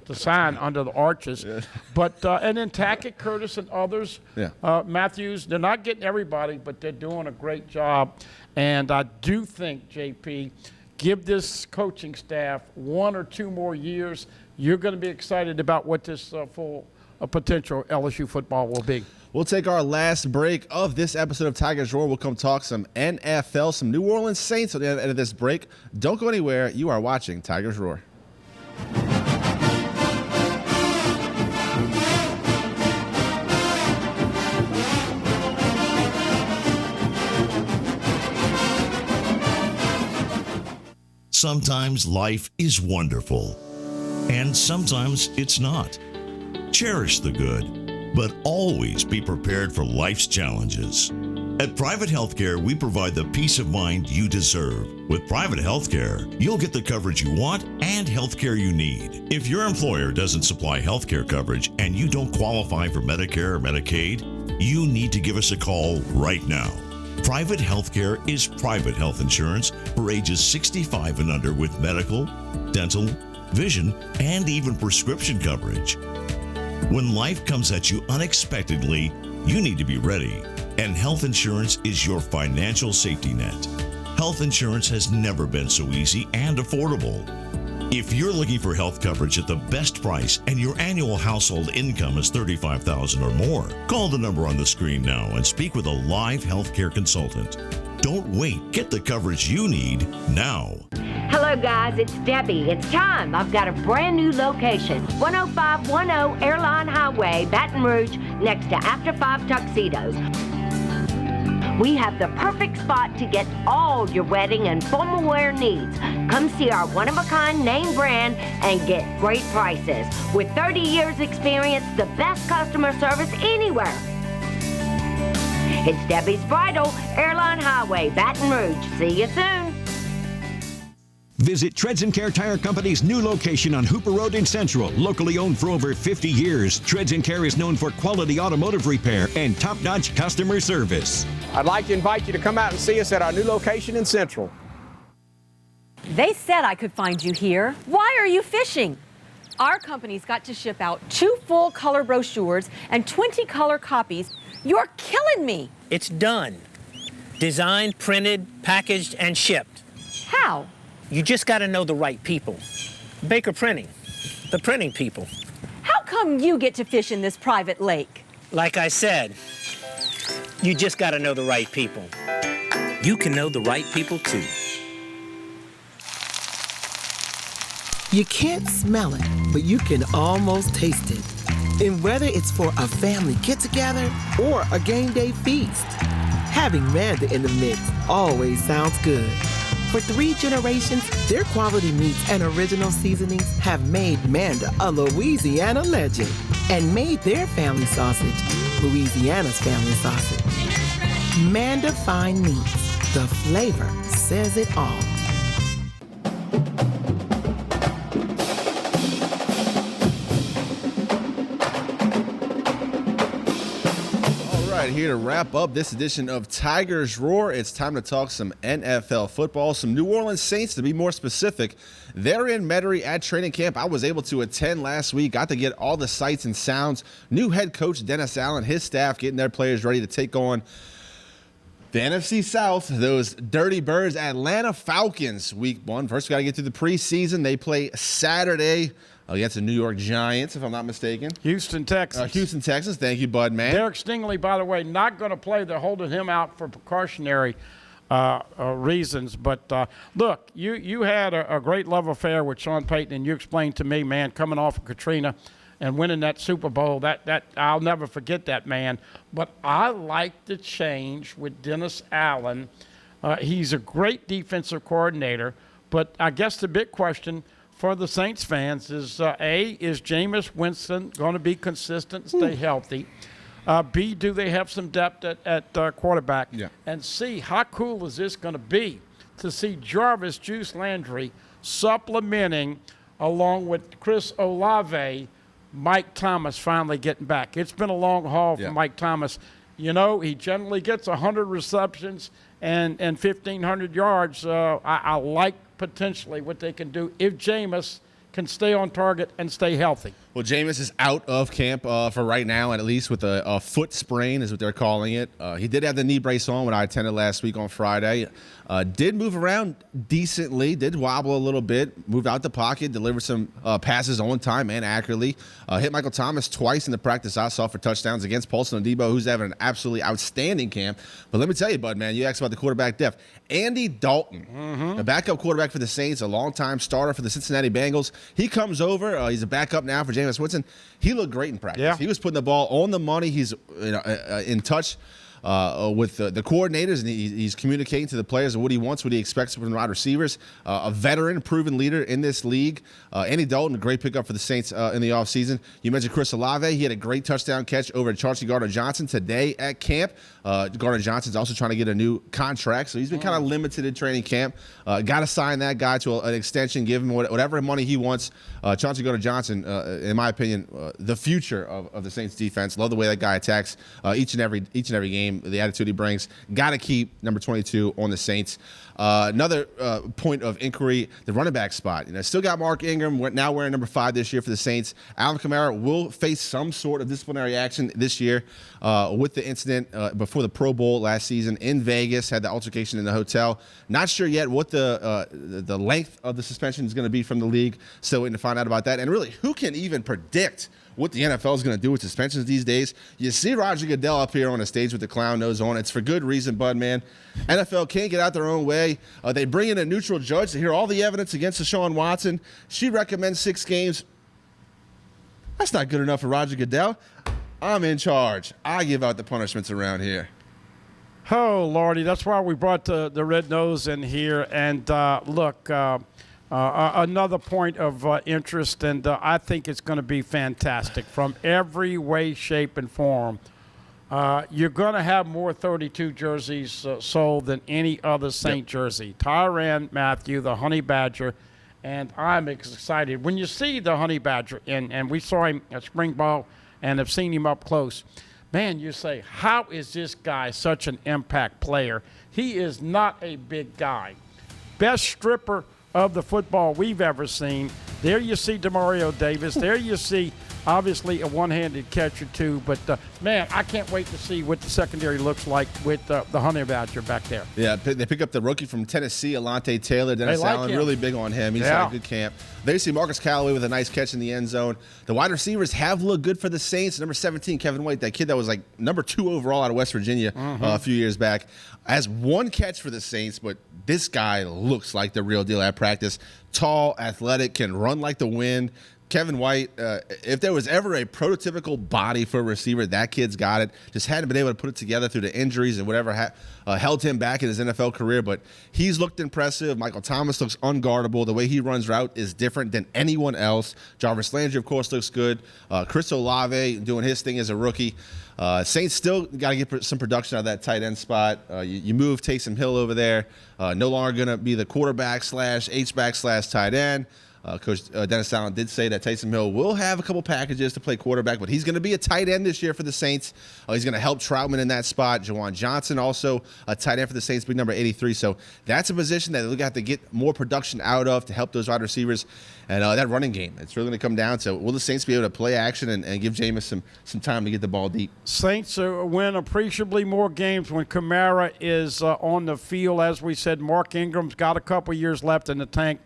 Speaker 2: to sign under the arches. Yeah. But and then Tackett, Curtis, and others, Matthews, they're not getting everybody, but they're doing a great job. And I do think, JP, give this coaching staff 1 or 2 more years. You're going to be excited about what this full potential LSU football will be.
Speaker 4: We'll take our last break of this episode of Tigers Roar. We'll come talk some NFL, some New Orleans Saints at the end of this break. Don't go anywhere. You are watching Tigers Roar.
Speaker 16: Sometimes life is wonderful, and sometimes it's not. Cherish the good, but always be prepared for life's challenges. At Private Healthcare, we provide the peace of mind you deserve. With Private Healthcare, you'll get the coverage you want and healthcare you need. If your employer doesn't supply healthcare coverage and you don't qualify for Medicare or Medicaid, you need to give us a call right now. Private Healthcare is private health insurance for ages 65 and under with medical, dental, vision, and even prescription coverage. When life comes at you unexpectedly, you need to be ready, and health insurance is your financial safety net. Health insurance has never been so easy and affordable. If you're looking for health coverage at the best price and your annual household income is $35,000 or more, call the number on the screen now and speak with a live healthcare consultant. Don't wait. Get the coverage you need now.
Speaker 9: Hello, guys. It's Debbie. It's time. I've got a brand new location. 10510 Airline Highway, Baton Rouge, next to After 5 Tuxedos. We have the perfect spot to get all your wedding and formal wear needs. Come see our one-of-a-kind name brand and get great prices. With 30 years experience, the best customer service anywhere. It's Debbie's Bridal, Airline Highway, Baton Rouge. See you soon.
Speaker 7: Visit Treads & Care Tire Company's new location on Hooper Road in Central. Locally owned for over 50 years, Treads & Care is known for quality automotive repair and top-notch customer service.
Speaker 8: I'd like to invite you to come out and see us at our new location in Central.
Speaker 18: They said I could find you here. Why are you fishing? Our company's got to ship out 2 full color brochures and 20 color copies. You're killing me.
Speaker 19: It's done. Designed, printed, packaged, and shipped.
Speaker 18: How?
Speaker 19: You just got to know the right people. Baker Printing, the printing people.
Speaker 18: How come you get to fish in this private lake?
Speaker 19: Like I said, you just got to know the right people. You can know the right people too.
Speaker 25: You can't smell it, but you can almost taste it. And whether it's for a family get-together or a game day feast, having Manda in the mix always sounds good. For 3 generations, their quality meats and original seasonings have made Manda a Louisiana legend and made their family sausage Louisiana's family sausage. Manda Fine Meats. The flavor says it all.
Speaker 4: right, here to wrap up this edition of Tigers Roar, it's time to talk some NFL football, some New Orleans Saints to be more specific. They're in Metairie at training camp. I was able to attend last week, got to get all the sights and sounds. New head coach Dennis Allen, his staff getting their players ready to take on the NFC South, those Dirty Birds, Atlanta Falcons, week 1. First, we got to get through the preseason. They play Saturday against the New York Giants, if I'm not mistaken.
Speaker 2: Houston, Texas.
Speaker 4: Houston, Texas. Thank you, Bud, man.
Speaker 2: Derek Stingley, by the way, not going to play. They're holding him out for precautionary reasons. But, look, you had a great love affair with Sean Payton, and you explained to me, man, coming off of Katrina and winning that Super Bowl, that I'll never forget that, man. But I like the change with Dennis Allen. He's a great defensive coordinator. But I guess the big question for the Saints fans is, A, is Jameis Winston going to be consistent, stay healthy? B, do they have some depth at quarterback?
Speaker 4: Yeah.
Speaker 2: And C, how cool is this going to be to see Jarvis Juice Landry supplementing, along with Chris Olave, Mike Thomas finally getting back? It's been a long haul for Mike Thomas. You know, he generally gets 100 receptions and 1,500 yards. I like potentially what they can do if Jameis can stay on target and stay healthy.
Speaker 4: Well, Jameis is out of camp for right now, and at least with a foot sprain is what they're calling it. He did have the knee brace on when I attended last week on Friday. Did move around decently, did wobble a little bit, moved out the pocket, delivered some passes on time and accurately. Hit Michael Thomas twice in the practice I saw for touchdowns against Paulson Adebo, who's having an absolutely outstanding camp. But let me tell you, Bud, man, you asked about the quarterback depth. Andy Dalton, the backup quarterback for the Saints, a longtime starter for the Cincinnati Bengals. He comes over. He's a backup now for Jameis Winston. He looked great in practice.
Speaker 2: Yeah.
Speaker 4: He was putting the ball on the money. He's in touch with the coordinators, and he's communicating to the players what he wants, what he expects from the wide receivers. A veteran, proven leader in this league. Andy Dalton, a great pickup for the Saints in the offseason. You mentioned Chris Olave. He had a great touchdown catch over at Chauncey Gardner-Johnson today at camp. Gardner-Johnson's also trying to get a new contract, so he's been kind of limited in training camp. Got to sign that guy to an extension, give him whatever money he wants. Chauncey Gardner-Johnson, in my opinion, the future of the Saints defense. Love the way that guy attacks each and every game. The attitude he brings. Got to keep number 22 on the Saints. Another point of inquiry, the running back spot. Still got Mark Ingram, now wearing number 5 this year for the Saints. Alvin Kamara will face some sort of disciplinary action this year with the incident before the Pro Bowl last season in Vegas. Had the altercation in the hotel. Not sure yet what the length of the suspension is going to be from the league. Still waiting to find out about that. And really, who can even predict what the NFL is going to do with suspensions these days? You see Roger Goodell up here on the stage with the clown nose on. It's for good reason, Bud, man. NFL can't get out their own way. They bring in a neutral judge to hear all the evidence against Deshaun Watson. She recommends 6 games. That's not good enough for Roger Goodell. I'm in charge. I give out the punishments around here.
Speaker 2: Oh, Lordy, that's why we brought the red nose in here. And look, another point of interest, and I think it's going to be fantastic from every way, shape, and form. You're going to have more 32 jerseys sold than any other Saint jersey. Tyrann Mathieu, the Honey Badger, and I'm excited. When you see the Honey Badger, and we saw him at spring ball and have seen him up close, man, you say, how is this guy such an impact player? He is not a big guy. Best stripper of the football we've ever seen. There you see Demario Davis. There you see, obviously, a one-handed catch or two. But, man, I can't wait to see what the secondary looks like with the Honey Badger back there.
Speaker 4: Yeah, they pick up the rookie from Tennessee, Alante Taylor. Dennis
Speaker 2: like
Speaker 4: Allen,
Speaker 2: him.
Speaker 4: really big on him. He's had a good camp. There you see Marcus Callaway with a nice catch in the end zone. The wide receivers have looked good for the Saints. Number 17, Kevin White, that kid that was like number 2 overall out of West Virginia a few years back, has 1 catch for the Saints, but this guy looks like the real deal at practice. Tall, athletic, can run like the wind. Kevin White, if there was ever a prototypical body for a receiver, that kid's got it. Just hadn't been able to put it together through the injuries and whatever held him back in his NFL career. But he's looked impressive. Michael Thomas looks unguardable. The way he runs route is different than anyone else. Jarvis Landry, of course, looks good. Chris Olave doing his thing as a rookie. Saints still got to get some production out of that tight end spot. You move Taysom Hill over there. No longer going to be the quarterback / H-back / tight end. Coach Dennis Allen did say that Taysom Hill will have a couple packages to play quarterback, but he's going to be a tight end this year for the Saints. He's going to help Troutman in that spot. Jawan Johnson also a tight end for the Saints, big number 83. So that's a position that they're going to have to get more production out of to help those wide receivers. And that running game, it's really going to come down to, will the Saints be able to play action and give Jameis some time to get the ball deep?
Speaker 2: Saints win appreciably more games when Kamara is on the field. As we said, Mark Ingram's got a couple years left in the tank.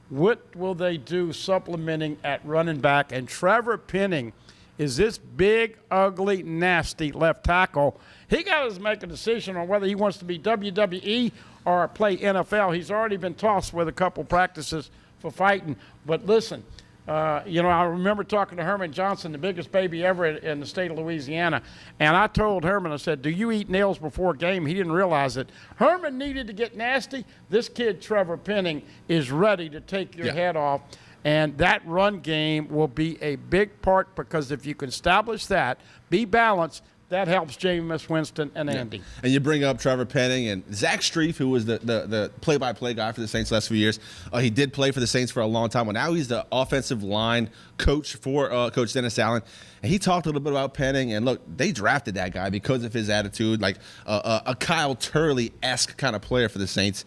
Speaker 2: What will they do supplementing at running back? And Trevor Penning is this big, ugly, nasty left tackle. He got to make a decision on whether he wants to be WWE or play NFL. He's already been tossed with a couple practices for fighting. But listen, I remember talking to Herman Johnson, the biggest baby ever in the state of Louisiana, and I told Herman, I said, do you eat nails before a game? He didn't realize it. Herman needed to get nasty. This kid, Trevor Penning, is ready to take your head off, and that run game will be a big part because if you can establish that, be balanced, that helps Jameis Winston and Andy.
Speaker 4: And you bring up Trevor Penning and Zach Strief, who was the play-by-play guy for the Saints last few years. He did play for the Saints for a long time, but now he's the offensive line coach for Coach Dennis Allen. And he talked a little bit about Penning. And, look, they drafted that guy because of his attitude, like a Kyle Turley-esque kind of player for the Saints.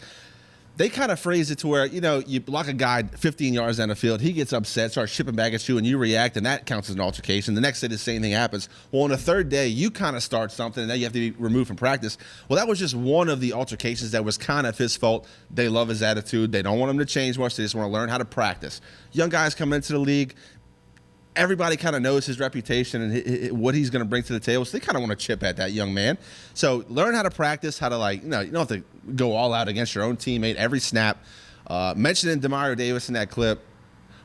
Speaker 4: They kind of phrase it to where, you block a guy 15 yards down the field, he gets upset, starts shipping back at you, and you react, and that counts as an altercation. The next day, the same thing happens. Well, on the third day, you kind of start something, and then you have to be removed from practice. Well, that was just one of the altercations that was kind of his fault. They love his attitude. They don't want him to change much. They just want to learn how to practice. Young guys come into the league. Everybody kind of knows his reputation and what he's going to bring to the table. So they kind of want to chip at that young man. So learn how to practice, how to you don't have to go all out against your own teammate every snap. Mentioning Demario Davis in that clip.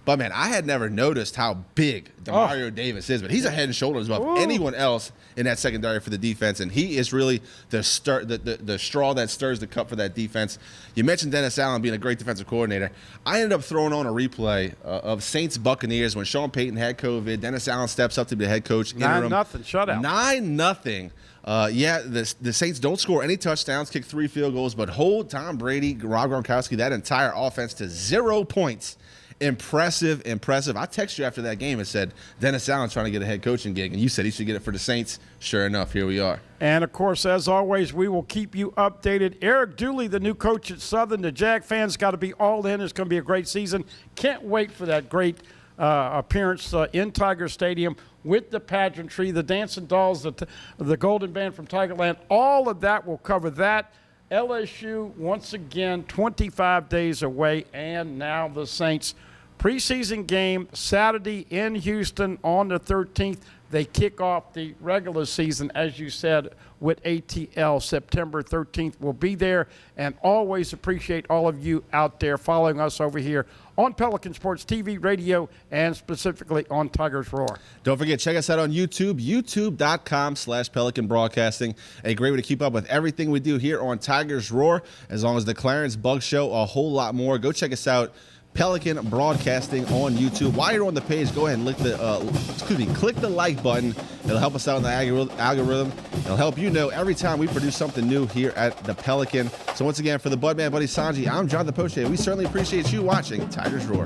Speaker 4: But, man, I had never noticed how big Demario Davis is. But he's a head and shoulders above anyone else in that secondary for the defense. And he is really the straw that stirs the cup for that defense. You mentioned Dennis Allen being a great defensive coordinator. I ended up throwing on a replay of Saints-Buccaneers when Sean Payton had COVID. Dennis Allen steps up to be the head coach.
Speaker 2: 9-0 shutout.
Speaker 4: 9-0. The Saints don't score any touchdowns, kick 3 field goals, but hold Tom Brady, Rob Gronkowski, that entire offense to 0 points. Impressive. I texted you after that game and said, Dennis Allen's trying to get a head coaching gig, and you said he should get it for the Saints. Sure enough, here we are.
Speaker 2: And, of course, as always, we will keep you updated. Eric Dooley, the new coach at Southern, the Jag fans got to be all in. It's going to be a great season. Can't wait for that great appearance in Tiger Stadium with the pageantry, the dancing dolls, the Golden Band from Tigerland. All of that, we'll cover that. LSU, once again, 25 days away, and now the Saints. Preseason game Saturday in Houston on the 13th. They kick off the regular season, as you said, with ATL. September 13th. We'll be there, and always appreciate all of you out there following us over here on Pelican Sports TV, radio, and specifically on Tigers Roar.
Speaker 4: Don't forget, check us out on YouTube, youtube.com/Pelican Broadcasting. A great way to keep up with everything we do here on Tigers Roar, as long as the Clarence Bug Show, a whole lot more. Go check us out. Pelican Broadcasting on YouTube. While you're on the page, go ahead and click the like button. It'll help us out in the algorithm. It'll help you know every time we produce something new here at the Pelican. So once again, for the Budman buddy Songy, I'm John the Poche. We certainly appreciate you watching Tigers Roar.